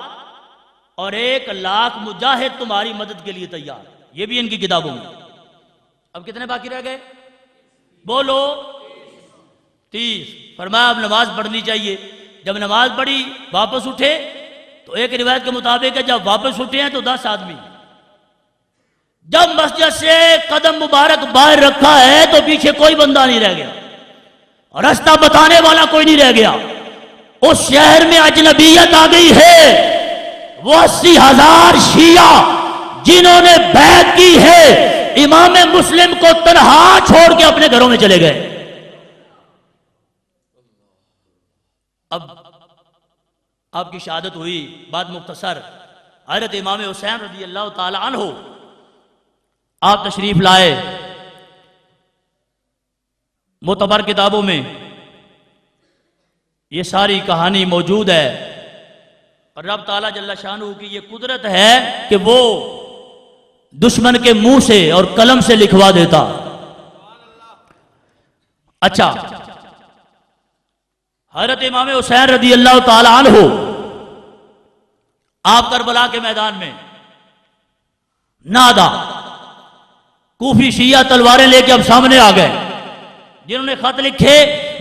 اور 1,00,000 مجاہد تمہاری مدد کے لیے تیار۔ یہ بھی ان کی کتابوں میں۔ اب کتنے باقی رہ گئے؟ بولو 30۔ فرمایا اب نماز پڑھنی چاہیے۔ جب نماز پڑھی واپس اٹھے تو ایک روایت کے مطابق ہے جب واپس اٹھے ہیں تو 10 آدمی۔ جب مسجد سے قدم مبارک باہر رکھا ہے تو پیچھے کوئی بندہ نہیں رہ گیا، رستہ بتانے والا کوئی نہیں رہ گیا۔ اس شہر میں اجنبیت آ گئی ہے۔ وہ 80,000 شیعہ جنہوں نے بیعت کی ہے امام مسلم کو تنہا چھوڑ کے اپنے گھروں میں چلے گئے۔ اب آپ کی شہادت ہوئی، بات مختصر، حضرت امام حسین رضی اللہ تعالی عنہ آپ تشریف لائے۔ معتبر کتابوں میں یہ ساری کہانی موجود ہے، اور رب تعالیٰ جل شانہ کی یہ قدرت ہے کہ وہ دشمن کے منہ سے اور قلم سے لکھوا دیتا۔ اچھا، حضرت امام حسین رضی اللہ تعالی عنہ آپ کربلا کے میدان میں نادا کوفی شیعہ تلواریں لے کے اب سامنے آ گئے۔ جنہوں نے خط لکھے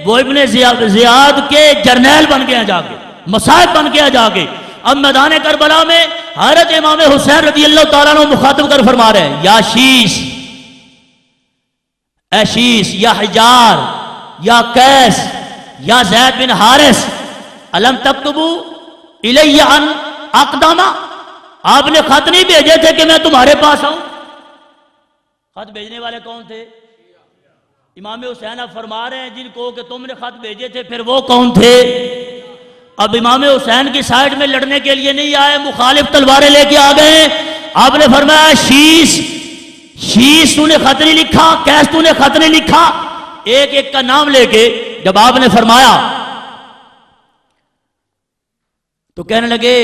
وہ ابن زیاد کے جرنیل بن گئے جا کے، مصاحب بن گیا جا کے۔ اب میدان کربلا میں حضرت امام حسین رضی اللہ تعالیٰ عنہ مخاطب کر فرما رہے ہیں، یا شیش، اے شیش، یا حجار، یا قیس، یا زید بن حارث، الم تکتبو الی ان اقدامہ، آپ نے خط نہیں بھیجے تھے کہ میں تمہارے پاس آؤں؟ خط بھیجنے والے کون تھے؟ امام حسین اب فرما رہے ہیں جن کو کہ تم نے خط بھیجے تھے، پھر وہ کون تھے؟ اب امام حسین کی سائیڈ میں لڑنے کے لیے نہیں آئے، مخالف تلواریں لے کے آ گئے۔ آپ نے فرمایا شیش تو نے خط نہیں لکھا، کیس تو نے خط نہیں لکھا، ایک ایک کا نام لے کے جب آپ نے فرمایا تو کہنے لگے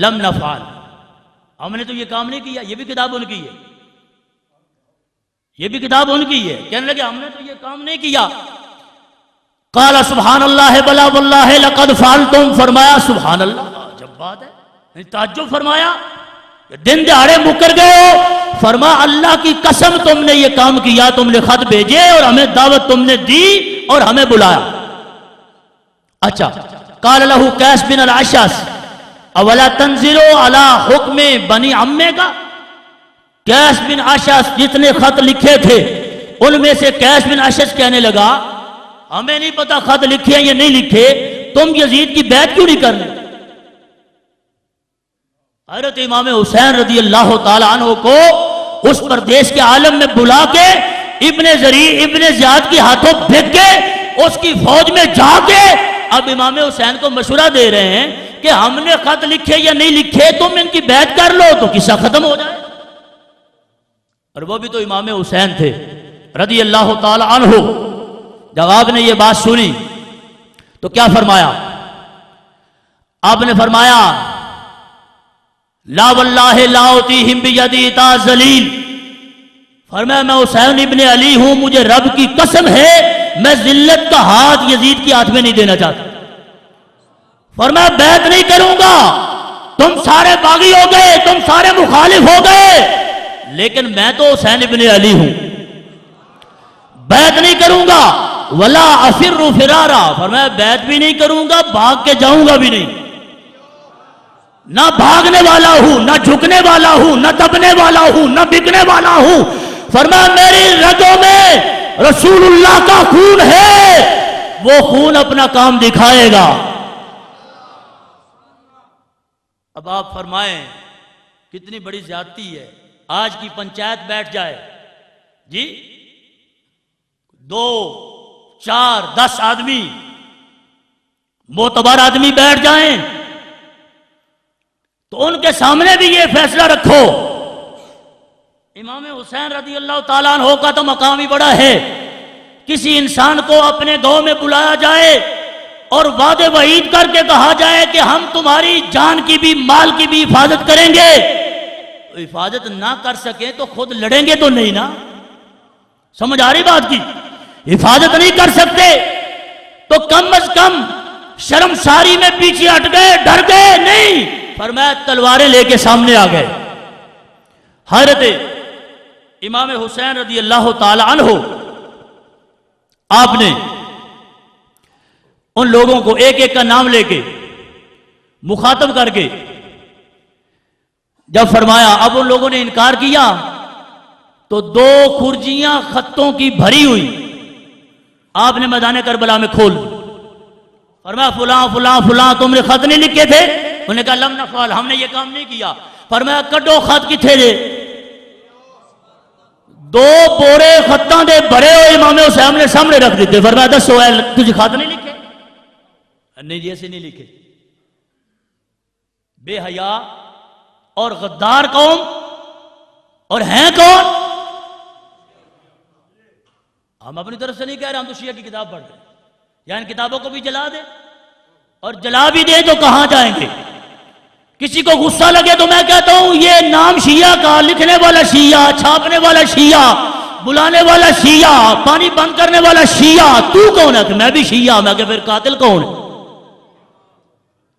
لم نفعل، ہم نے تو یہ کام نہیں کیا۔ یہ بھی کتاب ان کی ہے، یہ بھی کتاب ان کی ہے۔ کہنے لگے ہم نے تو یہ کام نہیں کیا۔ قال سبحان اللہ بلا واللہ لقد فعلتم، فرمایا سبحان اللہ، جب بات ہے، تعجب فرمایا دن دہاڑے مکر گئے ہو، فرما اللہ کی قسم تم نے یہ کام کیا، تم نے خط بھیجے اور ہمیں دعوت تم نے دی اور ہمیں بلایا۔ اچھا، قال له قیس بن الاشعث اولا تنزلوا علی حکم بنی عمے کا، قیس بن اشعث جتنے خط لکھے تھے ان میں سے قیس بن اشعث کہنے لگا ہمیں نہیں پتا خط لکھے ہیں یا نہیں لکھے، تم یزید کی بیعت کیوں نہیں کرنے؟ حضرت امام حسین رضی اللہ تعالی عنہ کو اس پردیس کے عالم میں بلا کے ابن زیاد کے ہاتھوں پھینک کے اس کی فوج میں جا کے اب امام حسین کو مشورہ دے رہے ہیں کہ ہم نے خط لکھے یا نہیں لکھے، تم ان کی بیعت کر لو تو قصہ ختم ہو جائے۔ اور وہ بھی تو امام حسین تھے رضی اللہ تعالی عنہ۔ جب آپ نے یہ بات سنی تو کیا فرمایا؟ آپ نے فرمایا لا واللہ لا اطیہم بیدی تا ذلیل، فرمایا میں حسین ابن علی ہوں، مجھے رب کی قسم ہے میں ذلت کا ہاتھ یزید کی ہاتھ میں نہیں دینا چاہتا۔ فرمایا بیعت نہیں کروں گا، تم سارے باغی ہو گئے، تم سارے مخالف ہو گئے، لیکن میں تو حسین ابن علی ہوں، بیعت نہیں کروں گا۔ ولا افر فرارا، فرمایا بیعت بھی نہیں کروں گا، بھاگ کے جاؤں گا بھی نہیں۔ نہ بھاگنے والا ہوں، نہ جھکنے والا ہوں، نہ دبنے والا ہوں، نہ بکنے والا ہوں۔ فرمایا میری رگوں میں رسول اللہ کا خون ہے، وہ خون اپنا کام دکھائے گا۔ اب آپ فرمائیں کتنی بڑی زیادتی ہے، آج کی پنچایت بیٹھ جائے جی 2 4 10 آدمی معتبر آدمی بیٹھ جائیں تو ان کے سامنے بھی یہ فیصلہ رکھو۔ امام حسین رضی اللہ تعالیٰ عنہ کا تو مقام ہی بڑا ہے، کسی انسان کو اپنے گاؤں میں بلایا جائے اور وعدے وعید کر کے کہا جائے کہ ہم تمہاری جان کی بھی مال کی بھی حفاظت کریں گے، تو حفاظت نہ کر سکیں تو خود لڑیں گے تو نہیں نا؟ سمجھ آ رہی بات کی؟ حفاظت نہیں کر سکتے تو کم از کم شرمساری میں پیچھے ہٹ گئے، ڈر گئے نہیں، فرمایا تلواریں لے کے سامنے آ گئے۔ حضرت امام حسین رضی اللہ تعالی عنہ آپ نے ان لوگوں کو ایک ایک کا نام لے کے مخاطب کر کے جب فرمایا، اب ان لوگوں نے انکار کیا تو 2 کھرجیاں خطوں کی بھری ہوئی آپ نے میدان کربلا میں کھول دی۔ فرمایا فلاں فلاں فلاں تم نے خط نہیں لکھے تھے؟ انہوں نے کہا لم نفعل، ہم نے یہ کام نہیں کیا۔ فرمایا کڈو خط کتھے دے؟ 2 بورے خطاں دے بھرے ہوئے امام حسین نے سامنے رکھ دیتے۔ فرمایا دسو تجھے خط نہیں لکھے؟ نہیں جی ایسے نہیں لکھے۔ بے حیا اور غدار قوم، اور ہیں کون؟ ہم اپنی طرف سے نہیں کہہ رہے، ہم تو شیعہ کی کتاب پڑھ رہے ہیں، یا ان کتابوں کو بھی جلا دیں، اور جلا بھی دیں تو کہاں جائیں گے؟ کسی کو غصہ لگے تو میں کہتا ہوں یہ نام شیعہ کا، لکھنے والا شیعہ، چھاپنے والا شیعہ، بلانے والا شیعہ، پانی بند کرنے والا شیعہ، تو کون ہے کہ میں بھی شیعہ؟ میں کہ پھر قاتل کون ہے؟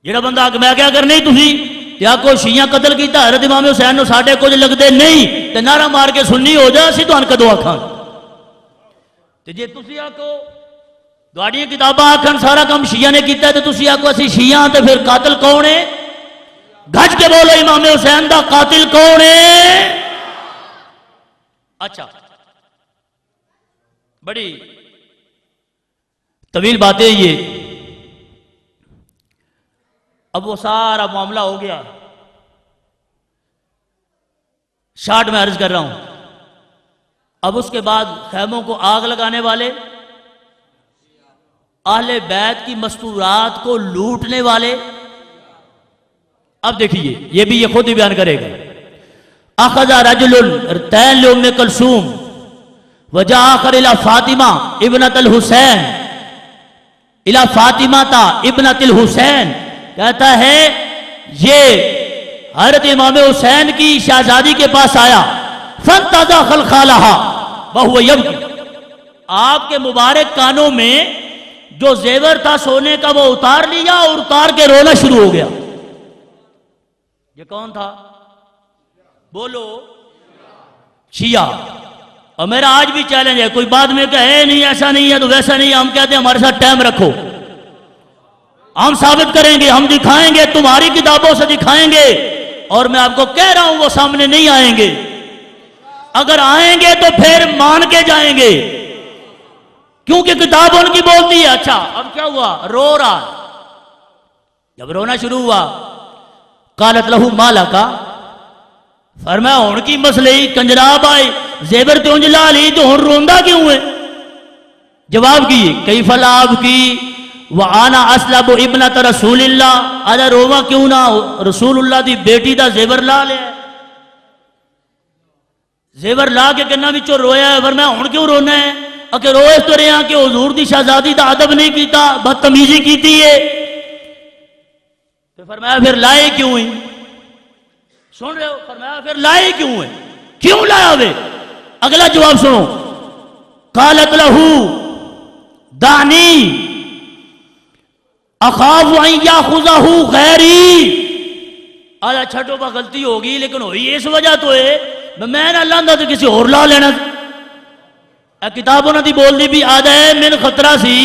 جڑا بندہ کہ میں کیا اگر نہیں تھی کیا کوئی شیعہ قتل کیتا حضرت امام حسین نو ساڈے کچھ لگدے نہیں تے نعرہ مار کے سنی ہو جائے اسی تہن کدو آکھاں تے جے تسی آکھو گاڑیاں کتاباں آکھن سارا کام شیعہ نے کیتا ہے تے تسی آکھو اسی شیعہ تے پھر قاتل کون ہے؟ گھج کے بولو امام حسین دا قاتل کون ہے؟ اچھا بڑی طویل باتیں یہ، اب وہ سارا معاملہ ہو گیا، شارٹ میں عرض کر رہا ہوں۔ اب اس کے بعد خیموں کو آگ لگانے والے، اہل بیت کی مستورات کو لوٹنے والے، اب دیکھیے یہ بھی یہ خود ہی بیان کرے گا۔ اخذ رجل تین ام کلثوم وجاء آخر الى فاطمہ ابنت الحسین الى فاطمہ تا ابنت الحسین، کہتا ہے یہ حضرت امام حسین کی شہزادی کے پاس آیا، فانتزع خلخالہا وہو یبکی، آپ کے مبارک کانوں میں جو زیور تھا سونے کا وہ اتار لیا اور اتار کے رونا شروع ہو گیا۔ یہ کون تھا؟ بولو، شیعہ۔ اور میرا آج بھی چیلنج ہے، کوئی بعد میں کہے نہیں ایسا نہیں ہے تو ویسا نہیں ہے، ہم کہتے ہیں ہمارے ساتھ ٹائم رکھو، ہم ثابت کریں گے، ہم دکھائیں گے، تمہاری کتابوں سے دکھائیں گے، اور میں آپ کو کہہ رہا ہوں وہ سامنے نہیں آئیں گے، اگر آئیں گے تو پھر مان کے جائیں گے، کیونکہ کتاب ان کی بولتی ہے۔ اچھا اب کیا ہوا؟ رو رہا، جب رونا شروع ہوا قالت لہو مالکا، فرمایا ہون کی مسئلے ہی کنجراب آئے زیبر تو انجلا لی تو ہون روندہ کیوں ہے؟ جواب کی کیف لاب کی وآنا اسلب ابنت رسول اللہ، آجا روما کیوں نہ رسول اللہ دی بیٹی دا زیبر لا لے، زیبر لا کے کہنا بھی چو رویا ہے، فرمایا ہون کیوں رونا ہے؟ اگر روئے تو رہے ہیں کہ حضور دی شہزادی دا ادب نہیں کیتا، بدتمیزی کیتی ہے، تو فرمایا پھر لائے کیوں ہیں؟ سن رہے ہو؟ فرمایا پھر لائے کیوں ہیں؟ کیوں لایا ہوئے؟ اگلا جواب سنو، قالت لہو دانی اخاف ان یاخذہ غیری، آجا چھٹو با غلطی ہوگی لیکن ہوئی اس وجہ تو ہے میں نہ لاندہ تو کسی اور لا لینا، کتابوں نے دی بول دی بھی آدھا ہے من خطرہ سی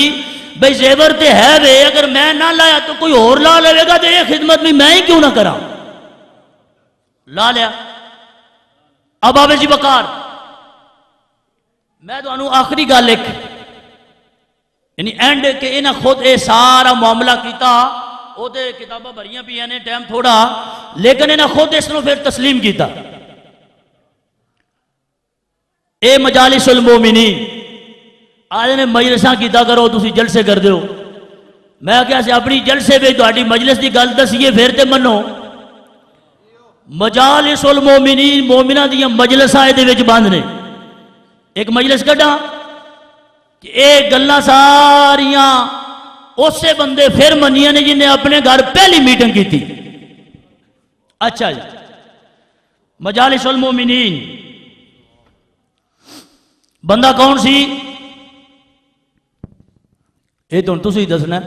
بھئی زیور تے ہے بے، اگر میں نہ لایا تو کوئی اور لا لے گا تو یہ خدمت بھی میں ہی کیوں نہ کرا۔ لا لیا. اب آوے جی بکار میں تو انہوں آخری گل ایک یعنی اینڈ کہ انہاں خود اے سارا معاملہ کیتا او دے کتاباں بھریاں بھی ہیں ٹائم تھوڑا لیکن انہاں خود اس نو پھر تسلیم کیتا. اے مجالس المومنین آج نے مجلساں کیتا کرو تسی جلسے کر دیو. میں کہا سے اپنی جلسے بھی تہاڈی مجلس دی گل دسیے پھر تے منو. مجالس المومنین مومناں دیاں مجلساں دے وچ بند نے. ایک مجلس کڈا کہ ایک گلاں ساریاں اسے بندے پھر منیاں نے جن نے اپنے گھر پہلی میٹنگ کی تھی. اچھا جی مجالس المومنین بندہ کون سی یہ تو تسی دسنا.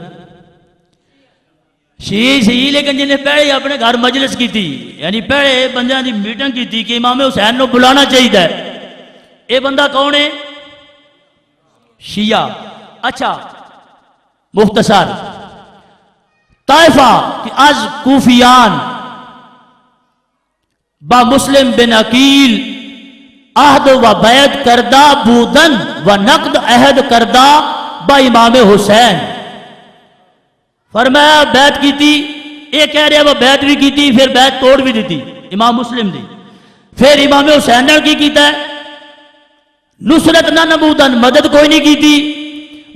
شیعہ سی لیکن جن نے پہلے اپنے گھر مجلس کی تھی یعنی پہلے بندیاں دی میٹنگ کی تھی کہ امام حسین نو بلانا چاہیے. اے بندہ کون ہے شیعہ. اچھا مختصر طائفہ کہ از کوفیان با مسلم بن عقیل عہد و بیعت کردہ بودن و نقد عہد کردہ با امام حسین. فرمایا بیعت کی تھی یہ کہہ رہے وہ بیعت بھی کی تھی پھر بیعت توڑ بھی دی تھی امام مسلم دی. پھر امام حسین نے کی کیتا ہے نصرت نہ نبودن مدد کوئی نہیں کی تھی.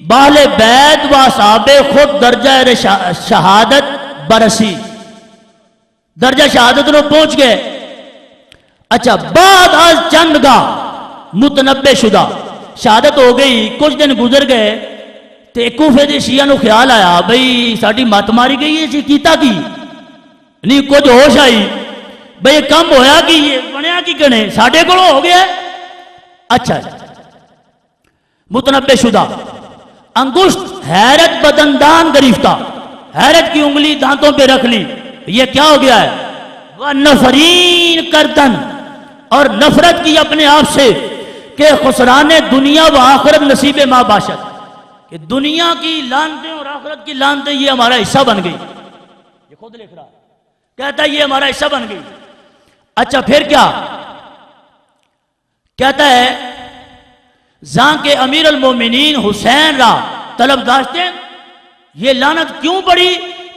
باہل بیت و صحاب خود درجہ شہادت برسی درجہ شہادت نو پہنچ گئے. اچھا بعد از چند گاہ متنبع شدہ شہادت ہو گئی کچھ دن گزر گئے تے کوفے دے شیعہ نو خیال آیا بھئی ساڈی مت ماری گئی ہے کیتا کی نہیں کچھ ہوش آئی بھئی کم ہویا کی یہ بنیا کی کنے ساڈے کو ہو گیا. اچھا متنبع شدہ انگشت حیرت بدندان گرفتہ حیرت کی انگلی دانتوں پہ رکھ لی یہ کیا ہو گیا ہے. وہ نفرین کردن اور نفرت کی اپنے آپ سے کہ خسران دنیا و آخرت نصیب ما باشد کہ دنیا کی لانتیں اور آخرت کی لانتیں یہ ہمارا حصہ بن گئی. یہ خود لکھ رہا کہتا ہے یہ ہمارا حصہ بن گئی. اچھا پھر کیا کہتا ہے زاں کے امیر المومنین حسین را طلب داشتے یہ لعنت کیوں پڑی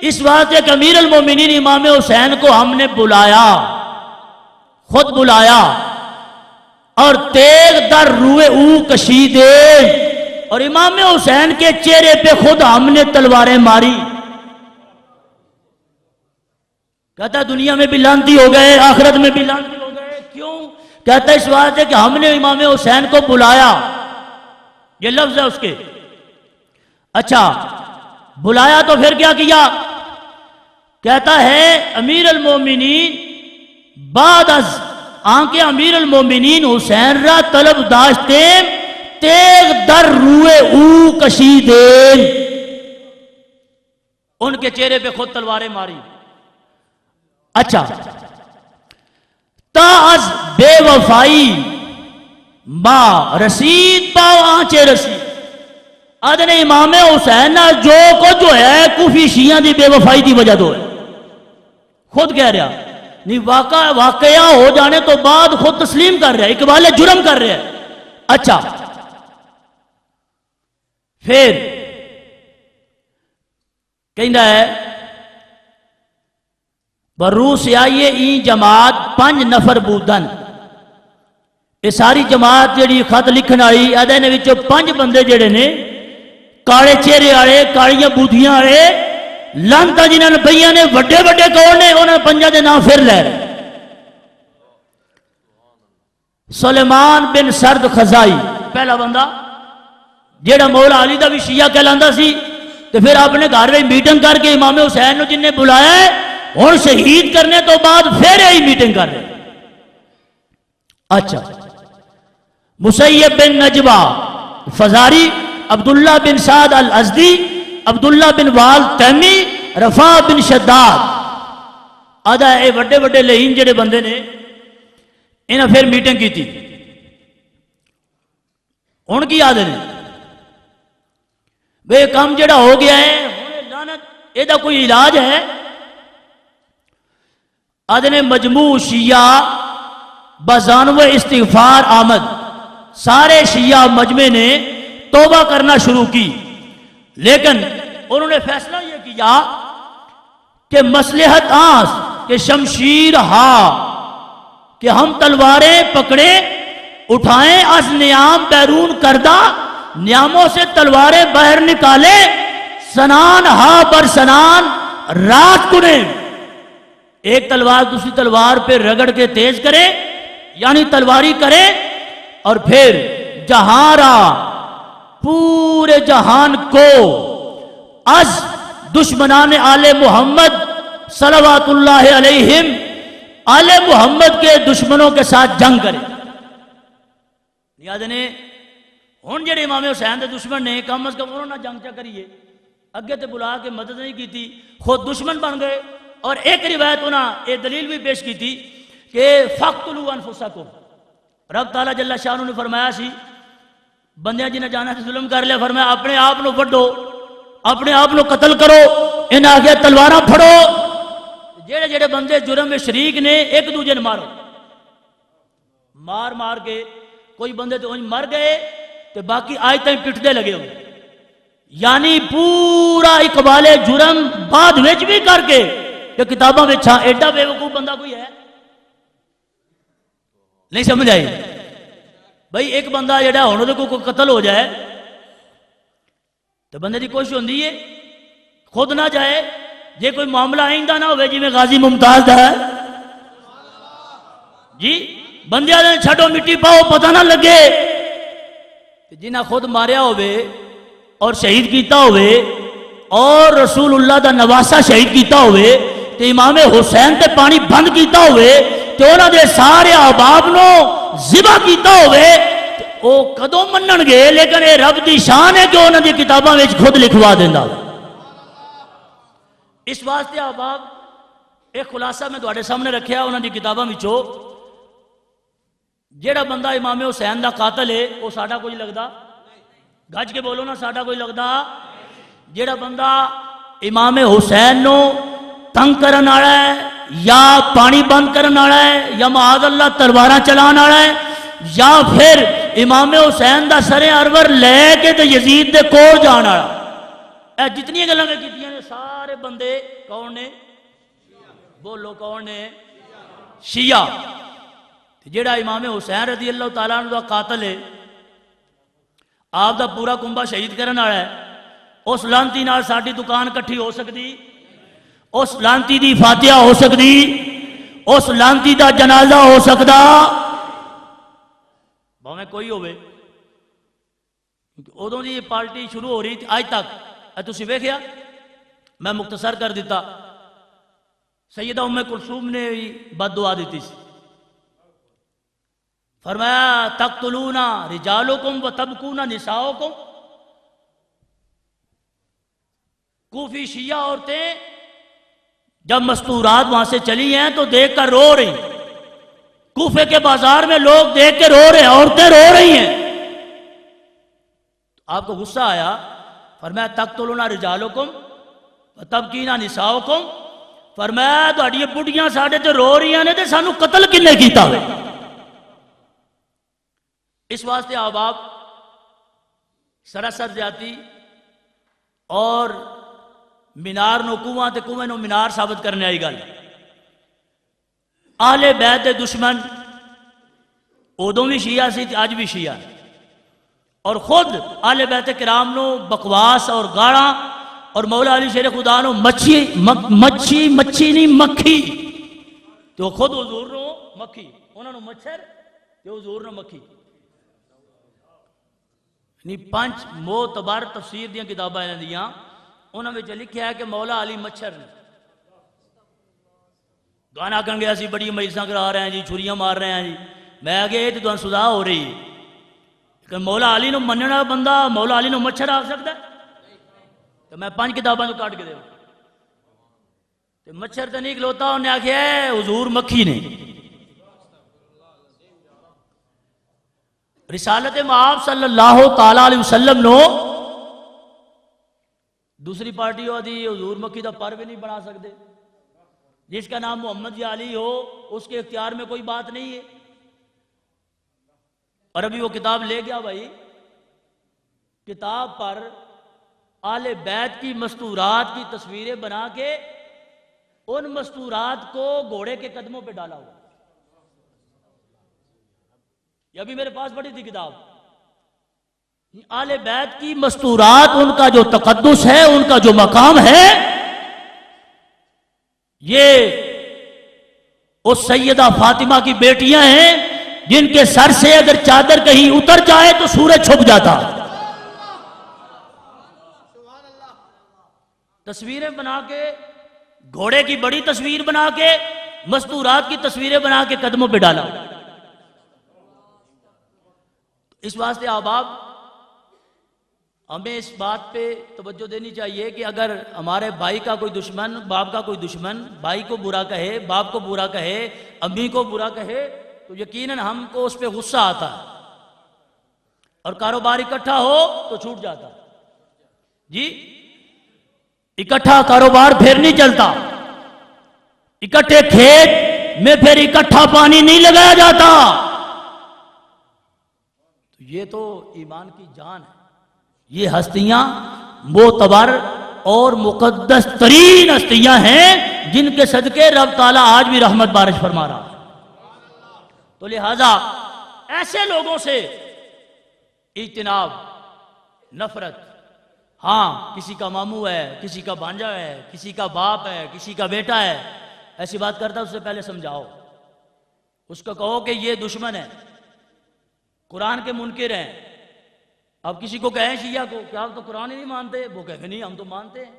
اس واسطے کہ امیر المومنین امام حسین کو ہم نے بلایا خود بلایا اور تیغ در روئے او کشیدے اور امام حسین کے چہرے پہ خود ہم نے تلواریں ماری. کہتا ہے دنیا میں بھی لعنتی ہو گئے آخرت میں بھی لعنتی ہو گئے. کیوں کہتا ہے اس واسطے کہ ہم نے امام حسین کو بلایا یہ لفظ ہے اس کے. اچھا بلایا تو پھر کیا کیا کہتا ہے امیر المومنین بعد از آنکہ امیر المومنین حسین را طلب داشتے تیغ در روئے او کشیدین ان کے چہرے پہ خود تلواریں ماری. اچھا تا از بے وفائی ما رسید پاو آنچے رسید آدھنے امام حسین جو کچھ جو ہے کوفی شیعہ دی بے وفائی دی وجہ تو ہے خود کہہ رہا نہیں واقعہ ہو جانے تو بعد خود تسلیم کر رہا ہے اقبال جرم کر رہا ہے. اچھا پھر کہنا ہے بروس آئیے این جماعت 5 نفر بودن یہ ساری جماعت جیڑی خط لکھن آئی ادھے وچوں 5 بندے جڑے نے کالے چہرے والے کالیاں بودھیاں والے لانتا جنہاں نے بھئیاں نے وڈے وڈے کون نے انہاں 5 دے نام پھر لے سلیمان بن سرد خزائی پہلا بندہ جیڑا مولا علی دا بھی شیعہ کہلاندا سی تو پھر اپنے گھر میں میٹنگ کر کے امام حسین جن نے بلایا ہے اور شہید کرنے تو بعد پھر یہی میٹنگ کر رہے. اچھا مسیب بن نجبہ فزاری عبداللہ بن سعد الازدی عبداللہ بن وال تیمی رفا بن شداد آدھا اے وڈے وڈے لہین جڑے بندے نے انہاں پھر میٹنگ کی تھی ان کی آدھے نے بے کام جڑا ہو گیا ہے لعنت یہ دا کوئی علاج ہے ادنے مجموع شیعہ بزانو استغفار آمد، سارے شیعہ مجمع نے توبہ کرنا شروع کی، لیکن انہوں نے فیصلہ یہ کیا کہ مصلحت آس کہ شمشیر ہاں، کہ ہم تلواریں پکڑیں اٹھائیں، از نیام بیرون کردہ، نیاموں سے تلواریں باہر نکالیں، سنان ہا بر سنان رات کنیں، ایک تلوار دوسری تلوار پہ رگڑ کے تیز کرے، یعنی تلواری کرے، اور پھر جہاں را پورے جہان کو از دشمنان آل محمد صلوات اللہ علیہم، آل محمد کے دشمنوں کے ساتھ جنگ کرے۔ یاد نے ہون جڑے امام حسین دے دشمن نے کم از کم انہوں نے جنگ چا کریے، اگے تے بلا کے مدد نہیں کی تھی، خود دشمن بن گئے۔ اور ایک روایت انہاں ایک دلیل بھی پیش کی تھی کہ فَقْتُلُوا أَنفُسَكُمْ، رب تعالیٰ جل شانہ نے فرمایا سی بندیاں جنہیں جانا سے ظلم کر لیا، فرمایا اپنے آپ نو وڈو، اپنے آپ نو قتل کرو، ان آگے تلواراں پھڑو، جڑے جڑے بندے جرم میں شریک نے ایک دوجے نے مارو، مار مار کے کوئی بندے تو مر گئے تو باقی آج تک پٹ دے لگے ہو، یعنی پورا اقبال جرم بعد وچ بھی کر کے کہ کتاباں میں چھا ایڈا بے وقوف بندہ کوئی ہے؟ نہیں سمجھ آئی بھائی، ایک بندہ جڑا ہونے دے کوئی قتل ہو جائے تو بندے دی کوشش ہوندی ہے خود نہ جائے، جے کوئی معاملہ آئندہ نہ ہوئے جی میں غازی ممتاز دا ہے جی بندیاں نے چھٹو مٹی پاؤ پتہ نہ لگے، جنہاں خود ماریا ہوئے اور شہید کیتا ہوئے اور رسول اللہ دا نواسا شہید کیتا ہوئے تو امام حسین تے پانی بند کیتا ہوئے تو انہاں دے سارے احباب نو ذبح کیتا ہوئے او کدوں منن گے؟ لیکن اے رب دی شان ہے کہ انہاں دی کتاباں وچ خود لکھوا دیندا۔ اس واسطے احباب ایک خلاصہ میں تواڈے سامنے رکھیا انہاں دی کتاباں وچوں، جیڑا بندہ امام حسین دا قاتل ہے وہ ساڈا کوئی لگدا، گج کے بولو نا ساڈا کوئی لگدا، جیڑا بندہ امام حسین نو تنگ کرن والا ہے یا پانی بند کرن والا ہے یا معاذ اللہ تلواراں چلان والا ہے یا پھر امام حسین دا سر ارور لے کے تے یزید دے کول جان والا، اے جتنی گلاں میں کیتیاں نے سارے بندے کون نے؟ بولو کون نے؟ شیعہ۔ جیڑا امام حسین رضی اللہ تعالیٰ عنہ دا قاتل ہے، آپ دا پورا کنبہ شہید کرن والا ہے، اس لانتی نال ساڈی دکان کٹھی ہو سکتی؟ اس لانتی دی فاتحہ ہو سکتی؟ اس لانتی دا جنازہ ہو سکتا؟ بھاویں کوئی ہوئے، کیونکہ ادوں دی یہ پارٹی شروع ہو رہی تھی آج تک تسی ویکھیا، میں مختصر کر دیتا، سیدہ ام کلثوم نے بد دعا دیتی سی، فرمایا تقتلون رجالکم و تبکون نساؤکم، کوفی شیعہ عورتیں جب مستورات وہاں سے چلی ہیں تو دیکھ کر رو رہی، کوفے کے بازار میں لوگ دیکھ کے رو رہے ہیں، عورتیں رو رہی ہیں، آپ کو غصہ آیا، فرمایا تقتلون رجالکم و تبکین نساؤکم، فرمایا تہاڈیاں بڑھیاں ساڈے تے رو رہی ہیں تے سانو قتل کنے کیتا ہوئے؟ اس واسطے احباب سراسر زیادتی اور مینار نو کنواں تے کنویں نو مینار ثابت کرنے آئی گل، اہل بیت دے دشمن ادوں بھی شیعہ سی اج بھی شیعہ، اور خود اہل بیت کرام نو بکواس اور گاڑاں اور مولا علی شیر خدا نو مچھی نہیں مکھی، تو خود حضور نو مکھی، انہاں نو مچھر تے حضور نو مکھی، یعنی 5 معتبر تفسیر دیاں کتاباں انہاں دیاں، انہاں وچ لکھیا ہے کہ مولا علی مچھر نے، گانا کہن گیا سی بڑی مجلساں کرا رہے ہیں جی، چھریاں مار رہے ہیں جی، میں آگے یہ تو تمہیں سزا ہو رہی ہے، لیکن مولا علی نو مننے والا بندہ مولا علی نو مچھر آ سکتا ہے؟ تو میں 5 کتاباں تو کاٹ کے دے تو مچھر تو نہیں کھلوتا، انہیں آخیا ہے حضور مکھی نے۔ رسالت مآب صلی اللہ تعالیٰ علیہ وسلم نو دوسری پارٹی ہو دی حضور مکھی دا پر بھی نہیں بنا سکتے، جس کا نام محمد یا علی ہو اس کے اختیار میں کوئی بات نہیں ہے. اور ابھی وہ کتاب لے گیا بھائی، کتاب پر آل بیت کی مستورات کی تصویریں بنا کے ان مستورات کو گھوڑے کے قدموں پہ ڈالا ہوا. یہ ابھی میرے پاس پڑی تھی کتاب. آل بیت کی مستورات، ان کا جو تقدس ہے، ان کا جو مقام ہے، یہ اس سیدہ فاطمہ کی بیٹیاں ہیں جن کے سر سے اگر چادر کہیں اتر جائے تو سورج چھپ جاتا. تصویریں بنا کے، گھوڑے کی بڑی تصویر بنا کے، مستورات کی تصویریں بنا کے قدموں پہ ڈالا. اس واسطے احباب ہمیں اس بات پہ توجہ دینی چاہیے کہ اگر ہمارے بھائی کا کوئی دشمن، باپ کا کوئی دشمن بھائی کو برا کہے، باپ کو برا کہے، امی کو برا کہے، تو یقیناً ہم کو اس پہ غصہ آتا ہے اور کاروبار اکٹھا ہو تو چھوٹ جاتا. جی اکٹھا کاروبار پھر نہیں چلتا، اکٹھے کھیت میں پھر اکٹھا پانی نہیں لگایا جاتا. تو یہ تو ایمان کی جان ہے. یہ ہستیاں معتبر اور مقدس ترین ہستیاں ہیں جن کے صدقے رب تعالیٰ آج بھی رحمت بارش فرما رہا ہے. تو لہذا ایسے لوگوں سے اجتناب، نفرت. ہاں کسی کا ماموں ہے، کسی کا بھانجا ہے، کسی کا باپ ہے، کسی کا بیٹا ہے، ایسی بات کرتا ہے اس سے پہلے سمجھاؤ، اس کو کہو کہ یہ دشمن ہے، قرآن کے منکر ہیں. اب کسی کو کہیں شیعہ کو کہ آپ تو قرآن ہی نہیں مانتے، وہ کہے کہ نہیں ہم تو مانتے ہیں،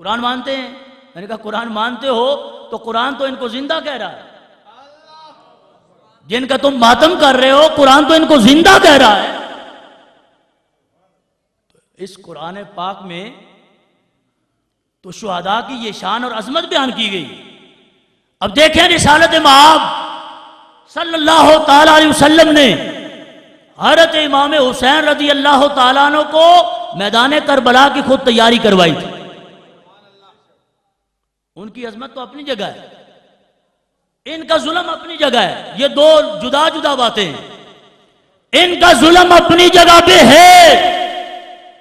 قرآن مانتے ہیں. میں نے کہا قرآن مانتے ہو تو قرآن تو ان کو زندہ کہہ رہا ہے. جن کا تم ماتم کر رہے ہو قرآن تو ان کو زندہ کہہ رہا ہے. اس قرآن پاک میں تو شہداء کی یہ شان اور عظمت بیان کی گئی. اب دیکھیں رسالت مآب صلی اللہ تعالی علیہ وسلم نے حضرت امام حسین رضی اللہ تعالیٰ عنہ کو میدان کربلا کی خود تیاری کروائی تھی. ان کی عظمت تو اپنی جگہ ہے، ان کا ظلم اپنی جگہ ہے. یہ دو جدا جدا باتیں ہیں. ان کا ظلم اپنی جگہ پہ ہے،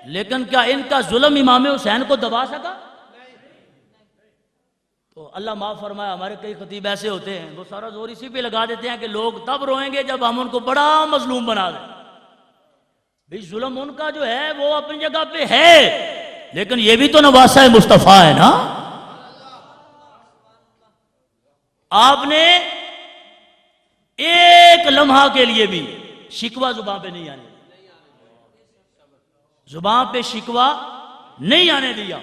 لیکن کیا ان کا ظلم امام حسین کو دبا سکا؟ تو اللہ معاف فرمائے، ہمارے کئی خطیب ایسے ہوتے ہیں وہ سارا زور اسی پہ لگا دیتے ہیں کہ لوگ تب روئیں گے جب ہم ان کو بڑا مظلوم بنا دیں. بھئی ظلم ان کا جو ہے وہ اپنی جگہ پہ ہے، لیکن یہ بھی تو نواسہ مصطفیٰ ہے نا. آپ نے ایک لمحہ کے لیے بھی شکوہ زبان پہ نہیں آنے، زبان پہ شکوہ نہیں آنے دیا.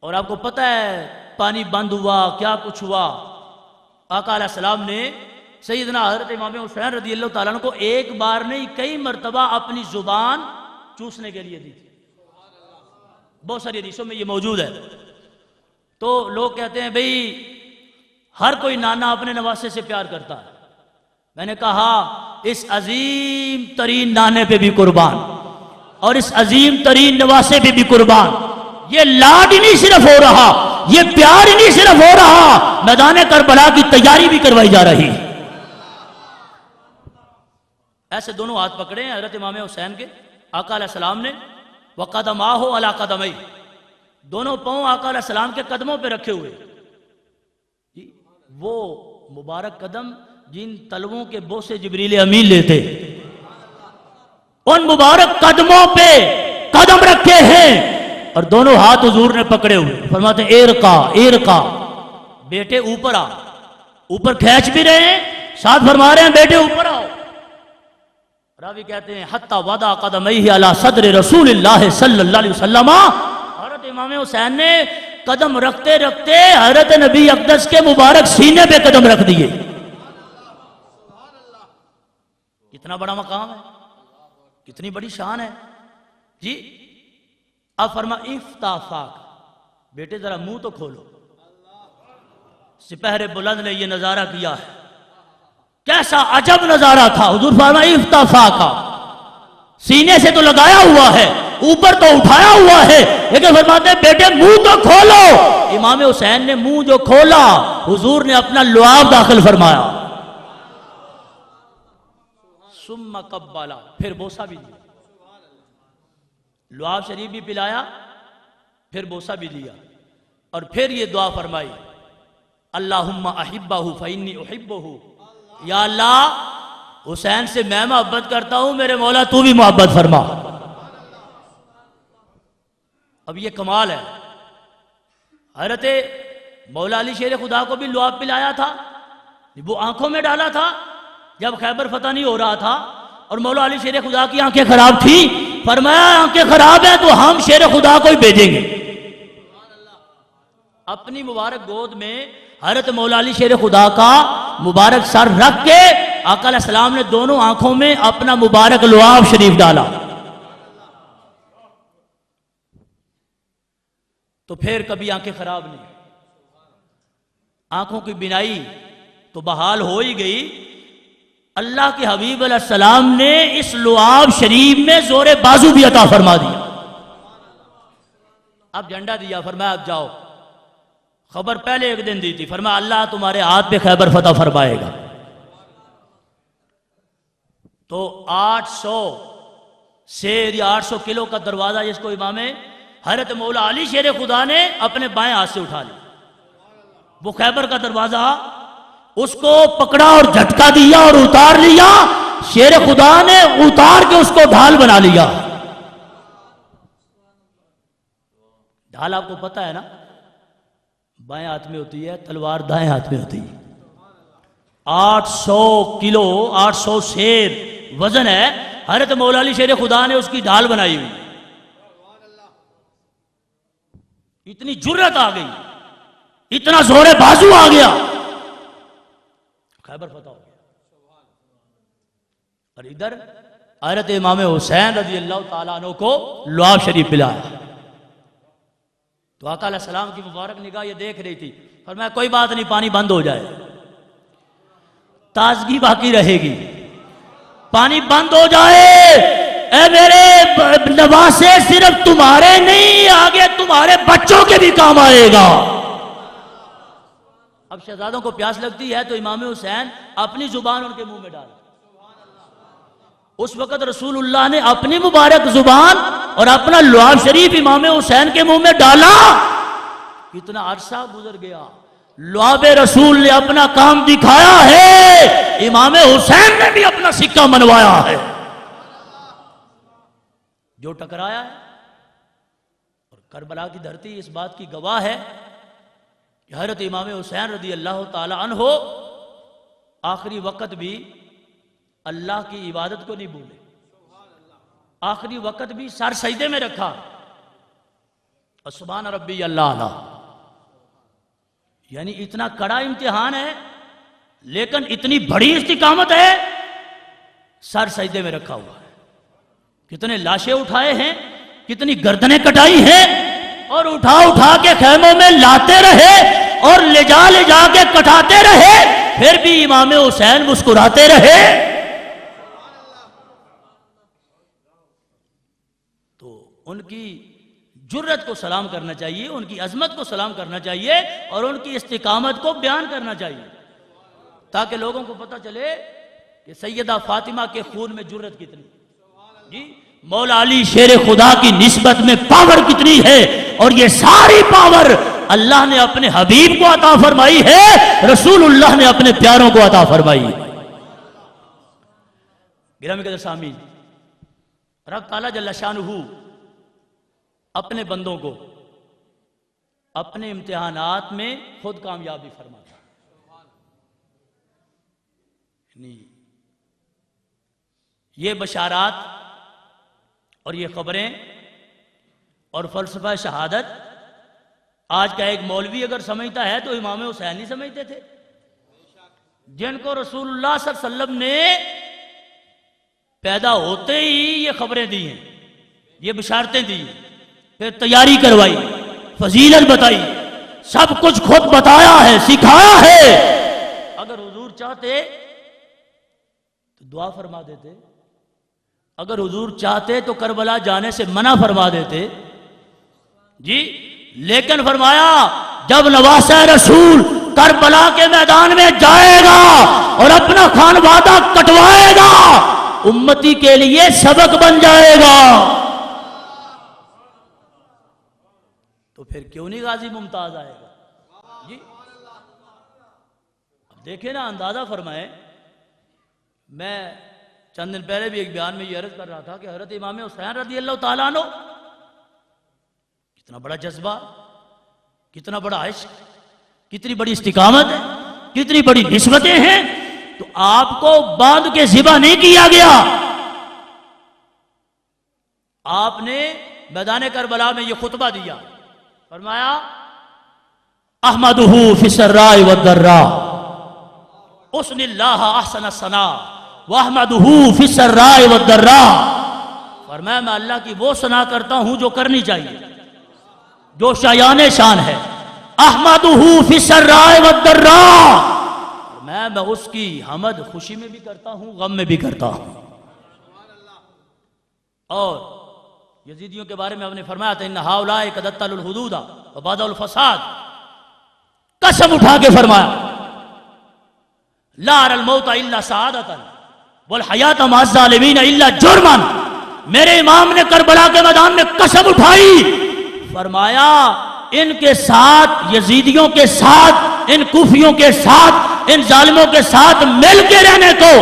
اور آپ کو پتہ ہے پانی بند ہوا، کیا کچھ ہوا. آقا علیہ السلام نے سیدنا حضرت امام حسین رضی اللہ تعالیٰ عنہ کو ایک بار نہیں کئی مرتبہ اپنی زبان چوسنے کے لیے دی تھی. بہت ساری حدیثوں میں یہ موجود ہے. تو لوگ کہتے ہیں بھئی ہر کوئی نانا اپنے نواسے سے پیار کرتا ہے. میں نے کہا اس عظیم ترین نانے پہ بھی قربان اور اس عظیم ترین نواسے پہ بھی قربان. یہ لاڈ ہی نہیں صرف ہو رہا، یہ پیار ہی نہیں صرف ہو رہا، میدان کربلا کی تیاری بھی کروائی جا رہی. ایسے دونوں ہاتھ پکڑے ہیں حضرت امام حسین کے آقا علیہ السلام نے. وقدماہ علی قدمی، دونوں پاؤں آقا علیہ السلام کے قدموں پہ رکھے ہوئے. وہ مبارک قدم جن تلووں کے بوسے جبریل امین لیتے، ان مبارک قدموں پہ قدم رکھے ہیں اور دونوں ہاتھ حضور نے پکڑے ہوئے. فرماتے ہیں ارقا ارقا، بیٹے اوپر آ. اوپر کھینچ بھی رہے ہیں، ساتھ فرما رہے ہیں بیٹے اوپر آؤ. راوی کہتے ہیں حتی وضع قدمیہ علی صدر رسول اللہ صلی اللہ علیہ وسلم. حضرت امام حسین نے قدم رکھتے رکھتے حضرت نبی اقدس کے مبارک سینے پہ قدم رکھ دیے. کتنا بڑا مقام ہے، کتنی بڑی شان ہے جی. اب فرما افتح فاک، بیٹے ذرا منہ تو کھولو. سپہر بلند نے یہ نظارہ کیا ہے، کیسا عجب نظارہ تھا. حضور فرما افتح فاک، سینے سے تو لگایا ہوا ہے اوپر تو اٹھایا ہوا ہے، لیکن فرماتے ہیں بیٹے منہ تو کھولو۔ امام حسین نے منہ جو کھولا، حضور نے اپنا لعاب داخل فرمایا، ثم قبلا، پھر بوسہ بھی دیا، لعاب شریف بھی پلایا، پھر بوسہ بھی دیا، اور پھر یہ دعا فرمائی، اللہم احبہ فانی احبہ، یا اللہ حسین سے میں محبت کرتا ہوں، میرے مولا تو بھی محبت فرما۔ اب یہ کمال ہے، حضرت مولا علی شیر خدا کو بھی لعاب پلایا تھا، وہ آنکھوں میں ڈالا تھا جب خیبر فتح نہیں ہو رہا تھا، اور مولا علی شیر خدا کی آنکھیں خراب تھی، فرمایا آنکھیں خراب ہیں تو ہم شیر خدا کو ہی بھیجیں گے۔ اپنی مبارک گود میں حضرت مولا علی شیر خدا کا مبارک سر رکھ کے آقا علیہ السلام نے دونوں آنکھوں میں اپنا مبارک لعاب شریف ڈالا۔ تو پھر کبھی آنکھیں خراب نہیں، آنکھوں کی بینائی تو بحال ہو ہی گئی۔ اللہ کے حبیب علیہ السلام نے اس لعاب شریف میں زور بازو بھی عطا فرما دیا۔ اب جھنڈا دیا، فرمایا اب جاؤ، خبر پہلے ایک دن دی تھی، فرمایا اللہ تمہارے ہاتھ پہ خیبر فتح فرمائے گا۔ تو 800 سیر یا 800 کلو کا دروازہ جس کو امام حضرت مولا علی شیر خدا نے اپنے بائیں ہاتھ سے اٹھا لیا، وہ خیبر کا دروازہ اس کو پکڑا اور جھٹکا دیا اور اتار لیا، شیر خدا نے اتار کے اس کو ڈھال بنا لیا۔ ڈھال آپ کو پتا ہے نا، بائیں ہاتھ میں ہوتی ہے، تلوار دائیں ہاتھ میں ہوتی ہے۔ 800 کلو 800 سیر وزن ہے، حضرت مولا علی شیر خدا نے اس کی ڈھال بنائی ہوئی، اتنی جرت آ گئی، اتنا زور بازو آ گیا، خیبر فتح ہو گیا۔ اور ادھر حضرت امام حسین رضی اللہ تعالیٰ عنہ کو لعاب شریف پلایا، تو آقا علیہ السلام کی مبارک نگاہ یہ دیکھ رہی تھی، فرمایا کوئی بات نہیں، پانی بند ہو جائے، تازگی باقی رہے گی، پانی بند ہو جائے، اے میرے نواسے صرف تمہارے نہیں، آگے تمہارے بچوں کے بھی کام آئے گا۔ اب شہزادوں کو پیاس لگتی ہے تو امام حسین اپنی زبان ان کے منہ میں ڈالا، اس وقت رسول اللہ نے اپنی مبارک زبان اور اپنا لعاب شریف امام حسین کے منہ میں ڈالا، اتنا عرصہ گزر گیا، لعاب رسول نے اپنا کام دکھایا ہے، امام حسین نے بھی اپنا سکہ منوایا ہے، جو ٹکرایا ہے۔ اور کربلا کی دھرتی اس بات کی گواہ ہے کہ حضرت امام حسین رضی اللہ تعالی عنہ آخری وقت بھی اللہ کی عبادت کو نہیں بھولے، آخری وقت بھی سر سجدے میں رکھا، اور سبحان ربی اللہ اعلیٰ، یعنی اتنا کڑا امتحان ہے لیکن اتنی بڑی استقامت ہے، سر سجدے میں رکھا ہوا ہے، کتنے لاشیں اٹھائے ہیں، کتنی گردنیں کٹائی ہیں، اور اٹھا اٹھا کے خیموں میں لاتے رہے اور لے جا کے کٹاتے رہے، پھر بھی امام حسین مسکراتے رہے۔ تو ان کی جرت کو سلام کرنا چاہیے، ان کی عظمت کو سلام کرنا چاہیے، اور ان کی استقامت کو بیان کرنا چاہیے، تاکہ لوگوں کو پتہ چلے کہ سیدہ فاطمہ کے خون میں جرت کتنی، جی مولا علی شیر خدا کی نسبت میں پاور کتنی ہے، اور یہ ساری پاور اللہ نے اپنے حبیب کو عطا فرمائی ہے، رسول اللہ نے اپنے پیاروں کو عطا فرمائی ہے۔ گرامی قدر سامعین، رب تعالیٰ جل شانہ اپنے بندوں کو اپنے امتحانات میں خود کامیابی فرماتا ہے۔ یہ بشارات اور یہ خبریں اور فلسفہ شہادت آج کا ایک مولوی اگر سمجھتا ہے تو امام حسین نہیں سمجھتے تھے، جن کو رسول اللہ صلی اللہ علیہ وسلم نے پیدا ہوتے ہی یہ خبریں دی ہیں، یہ بشارتیں دی ہیں، پھر تیاری کروائی، فضیلت بتائی، سب کچھ خود بتایا ہے، سکھایا ہے۔ اگر حضور چاہتے تو دعا فرما دیتے، اگر حضور چاہتے تو کربلا جانے سے منع فرما دیتے جی، لیکن فرمایا جب نواسہ رسول کربلا کے میدان میں جائے گا اور اپنا خان وعدہ کٹوائے گا، امتی کے لیے سبق بن جائے گا۔ تو پھر کیوں نہیں غازی ممتاز آئے گا جی؟ اب دیکھیں نا، اندازہ فرمائیں۔ میں چند دن پہلے بھی ایک بیان میں یہ عرض کر رہا تھا کہ حضرت امام حسین رضی اللہ تعالیٰ عنہ، کتنا بڑا جذبہ، کتنا بڑا عشق، کتنی بڑی استقامت ہے، کتنی بڑی نسبتیں ہیں، تو آپ کو باندھ کے ذبح نہیں کیا گیا۔ آپ نے میدان کربلا میں یہ خطبہ دیا، فرمایا احمدہ فی السراء والضراء، اسن اللہ احسن الثناء واحمدہ فی السراء والضراء۔ فرمایا میں اللہ کی وہ ثنا کرتا ہوں جو کرنی چاہیے، جو شایان شان ہے۔ احمدہ فی السراء والضراء، میں اس کی حمد خوشی میں بھی کرتا ہوں، غم میں بھی کرتا ہوں۔ اور یزیدیوں کے بارے میں ہم نے فرمایا تھا ان ہؤلاء قد اطلوا الحدود وبادوا الفساد، قسم اٹھا کے فرمایا لا ارى الموت الا سعادۃ والحیات مع الظالمین الا جرما۔ میرے امام نے کربلا کے میدان میں قسم اٹھائی، فرمایا ان کے ساتھ، یزیدیوں کے ساتھ، ان کوفیوں کے ساتھ، ان ظالموں کے ساتھ مل کے رہنے کو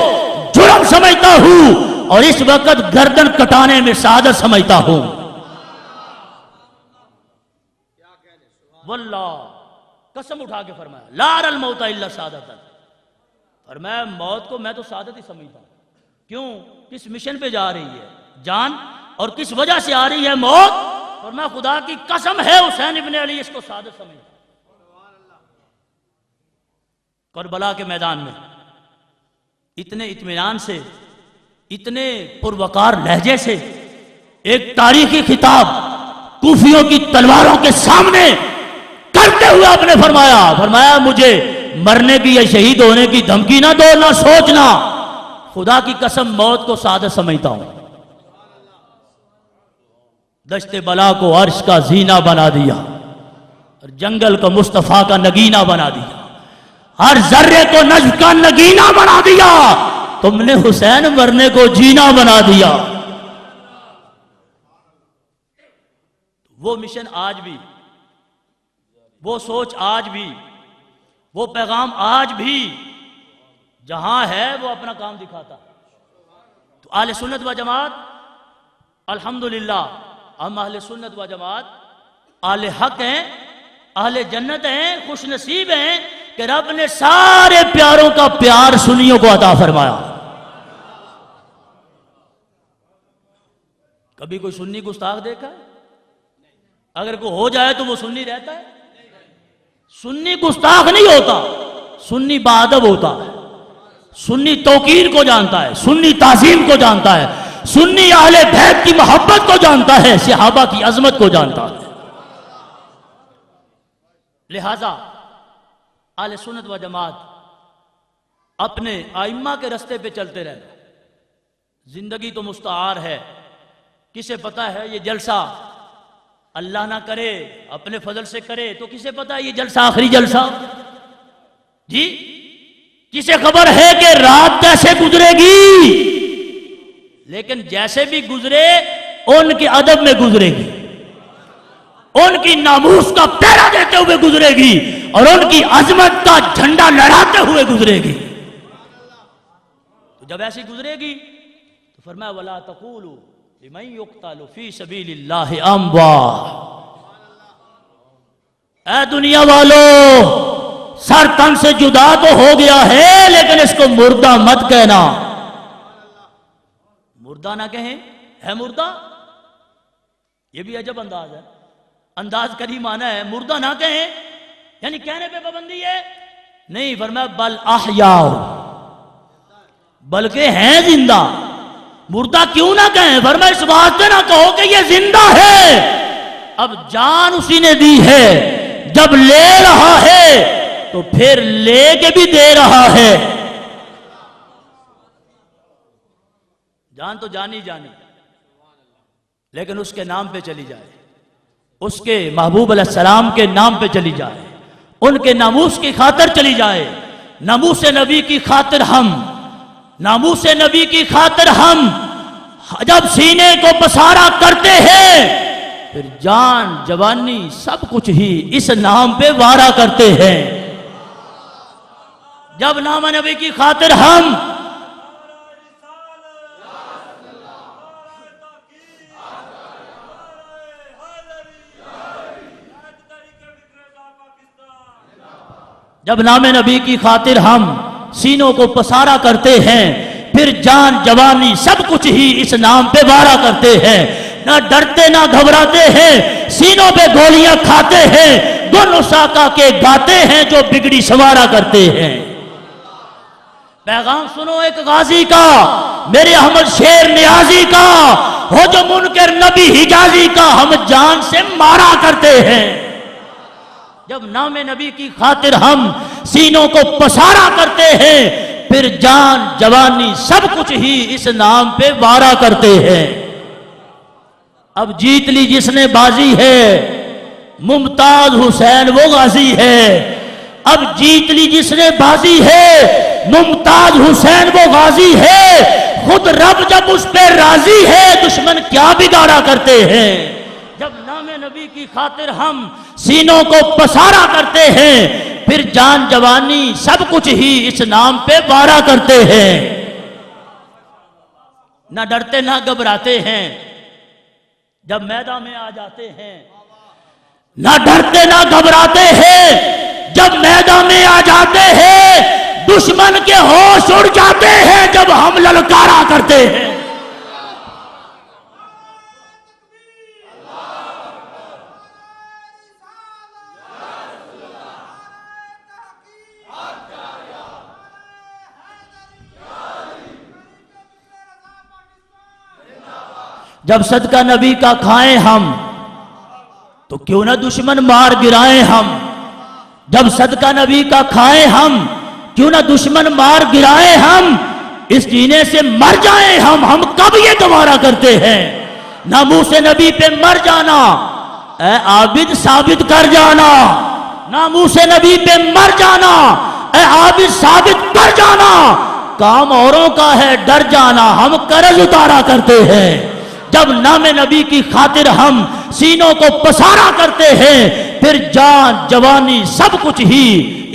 جرم سمجھتا ہوں، اور اس وقت گردن کٹانے میں سعادت سمجھتا ہوں۔ واللہ، قسم اٹھا کے فرمایا لا ارى الموت الا سعادۃ، فرمایا موت کو میں تو سعادت ہی سمجھتا ہوں۔ کیوں؟ کس مشن پہ جا رہی ہے جان، اور کس وجہ سے آ رہی ہے موت، اور میں خدا کی قسم ہے حسین ابن علی اس کو سعادت سمجھتا ہوں۔ کربلا کے میدان میں اتنے اطمینان سے، اتنے پروقار لہجے سے ایک تاریخی خطاب کوفیوں کی تلواروں کے سامنے کرتے ہوئے آپ نے فرمایا مجھے مرنے کی یا شہید ہونے کی دھمکی نہ دو، نہ سوچنا، خدا کی قسم موت کو سعادت سمجھتا ہوں۔ دشت بلا کو عرش کا زینہ بنا دیا، اور جنگل کو مصطفیٰ کا نگینہ بنا دیا، ہر ذرے کو نجف کا نگینہ بنا دیا، تم نے حسین مرنے کو جینا بنا دیا۔ وہ مشن آج بھی، وہ سوچ آج بھی، وہ پیغام آج بھی جہاں ہے وہ اپنا کام دکھاتا۔ تو اہل سنت و جماعت الحمدللہ، ہم اہل سنت و جماعت اہل حق ہیں، اہل جنت ہیں، خوش نصیب ہیں کہ رب نے سارے پیاروں کا پیار سنیوں کو عطا فرمایا۔ کبھی کوئی سنی گستاخ دیکھا؟ اگر کوئی ہو جائے تو وہ سنی رہتا ہے؟ سنی گستاخ نہیں ہوتا، سنی باادب ہوتا ہے، سنی توقیر کو جانتا ہے، سنی تعظیم کو جانتا ہے، سنی اہل بیت کی محبت کو جانتا ہے، صحابہ کی عظمت کو جانتا ہے۔ لہذا اہل سنت و جماعت اپنے ائمہ کے رستے پہ چلتے رہنا۔ زندگی تو مستعار ہے، کسے پتا ہے یہ جلسہ اللہ نہ کرے اپنے فضل سے کرے تو کسے پتا ہے یہ جلسہ آخری جلسہ؟ جی کسے خبر ہے کہ رات کیسے گزرے گی؟ لیکن جیسے بھی گزرے ان کے ادب میں گزرے گی، ان کی ناموس کا پہرا دیتے ہوئے گزرے گی، اور ان کی عظمت کا جھنڈا لہراتے ہوئے گزرے گی۔ تو جب ایسی گزرے گی تو فرمایا وَلَا تَقُولُوا لِمَنْ يُقْتَلُ فِي سَبِيلِ اللَّهِ أَمْوَاتٌ۔ اے دنیا والو، سر تن سے جدا تو ہو گیا ہے لیکن اس کو مردہ مت کہنا۔ مردہ نہ کہیں، ہے مردہ؟ یہ بھی عجب انداز ہے، انداز کریم آنا ہے، مردہ نہ کہیں یعنی کہنے پہ پابندی ہے نہیں، فرمایا بل احیاء، بلکہ ہیں زندہ۔ مردہ کیوں نہ کہیں؟ فرمایا اس واسطے نہ کہو کہ یہ زندہ ہے، اب جان اسی نے دی ہے، جب لے رہا ہے تو پھر لے کے بھی دے رہا ہے۔ جان تو جانی جانی، لیکن اس کے نام پہ چلی جائے، اس کے محبوب علیہ السلام کے نام پہ چلی جائے، ان کے ناموس کی خاطر چلی جائے، ناموس نبی کی خاطر ناموس نبی کی خاطر ہم جب سینے کو پسارا کرتے ہیں، پھر جان جوانی سب کچھ ہی اس نام پہ وارا کرتے ہیں۔ جب نام نبی کی خاطر ہم نام نبی کی خاطر ہم سینوں کو پسارا کرتے ہیں، پھر جان جوانی سب کچھ ہی اس نام پہ وارا کرتے ہیں، نہ ڈرتے نہ گھبراتے ہیں، سینوں پہ گولیاں کھاتے ہیں، گن اساکا کے گاتے ہیں جو بگڑی سوارا کرتے ہیں۔ پیغام سنو ایک غازی کا، میرے احمد شیر نیازی کا، ہو جو منکر نبی حجازی کا، ہم جان سے مارا کرتے ہیں۔ جب نام نبی کی خاطر ہم سینوں کو پسارا کرتے ہیں، پھر جان جوانی سب کچھ ہی اس نام پہ وارا کرتے ہیں۔ اب جیت لی جس نے بازی ہے، ممتاز حسین وہ غازی ہے۔ اب جیت لی جس نے بازی ہے، ممتاز حسین وہ غازی ہے۔ خود رب جب اس پہ راضی ہے، دشمن کیا بگاڑا کرتے ہیں۔ جب نام نبی کی خاطر ہم سینوں کو پسارا کرتے ہیں، پھر جان جوانی سب کچھ ہی اس نام پہ وارا کرتے ہیں۔ نہ ڈرتے نہ گھبراتے ہیں جب میدان میں آ جاتے ہیں، نہ ڈرتے نہ گھبراتے ہیں جب میدان میں آ جاتے ہیں، دشمن کے ہوش اڑ جاتے ہیں جب ہم للکارا کرتے ہیں۔ جب صدقہ نبی کا کھائیں ہم تو کیوں نہ دشمن مار گرائیں ہم، جب صدقہ نبی کا کھائیں ہم کیوں نہ دشمن مار گرائیں ہم، اس جینے سے مر جائیں ہم کب یہ گوارا کرتے ہیں۔ ناموس نبی پہ مر جانا اے عابد ثابت کر جانا، ناموس نبی پہ مر جانا اے عابد ثابت کر جانا، کام اوروں کا ہے ڈر جانا، ہم قرض اتارا کرتے ہیں۔ جب نام نبی کی خاطر ہم سینوں کو پسارا کرتے ہیں، پھر جان جوانی سب کچھ ہی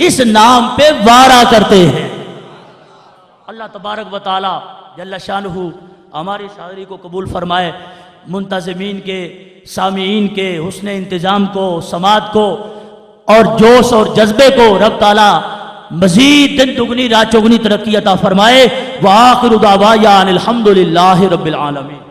اس نام پہ وارا کرتے ہیں۔ اللہ تبارک و تعالی جل شانہ ہماری شاعری کو قبول فرمائے، منتظمین کے سامعین کے حسن انتظام کو، سماعت کو اور جوش اور جذبے کو رب تعالی مزید دن دگنی رات چوگنی ترقی عطا فرمائے۔ وآخر دعوانا الحمدللہ رب العالمین۔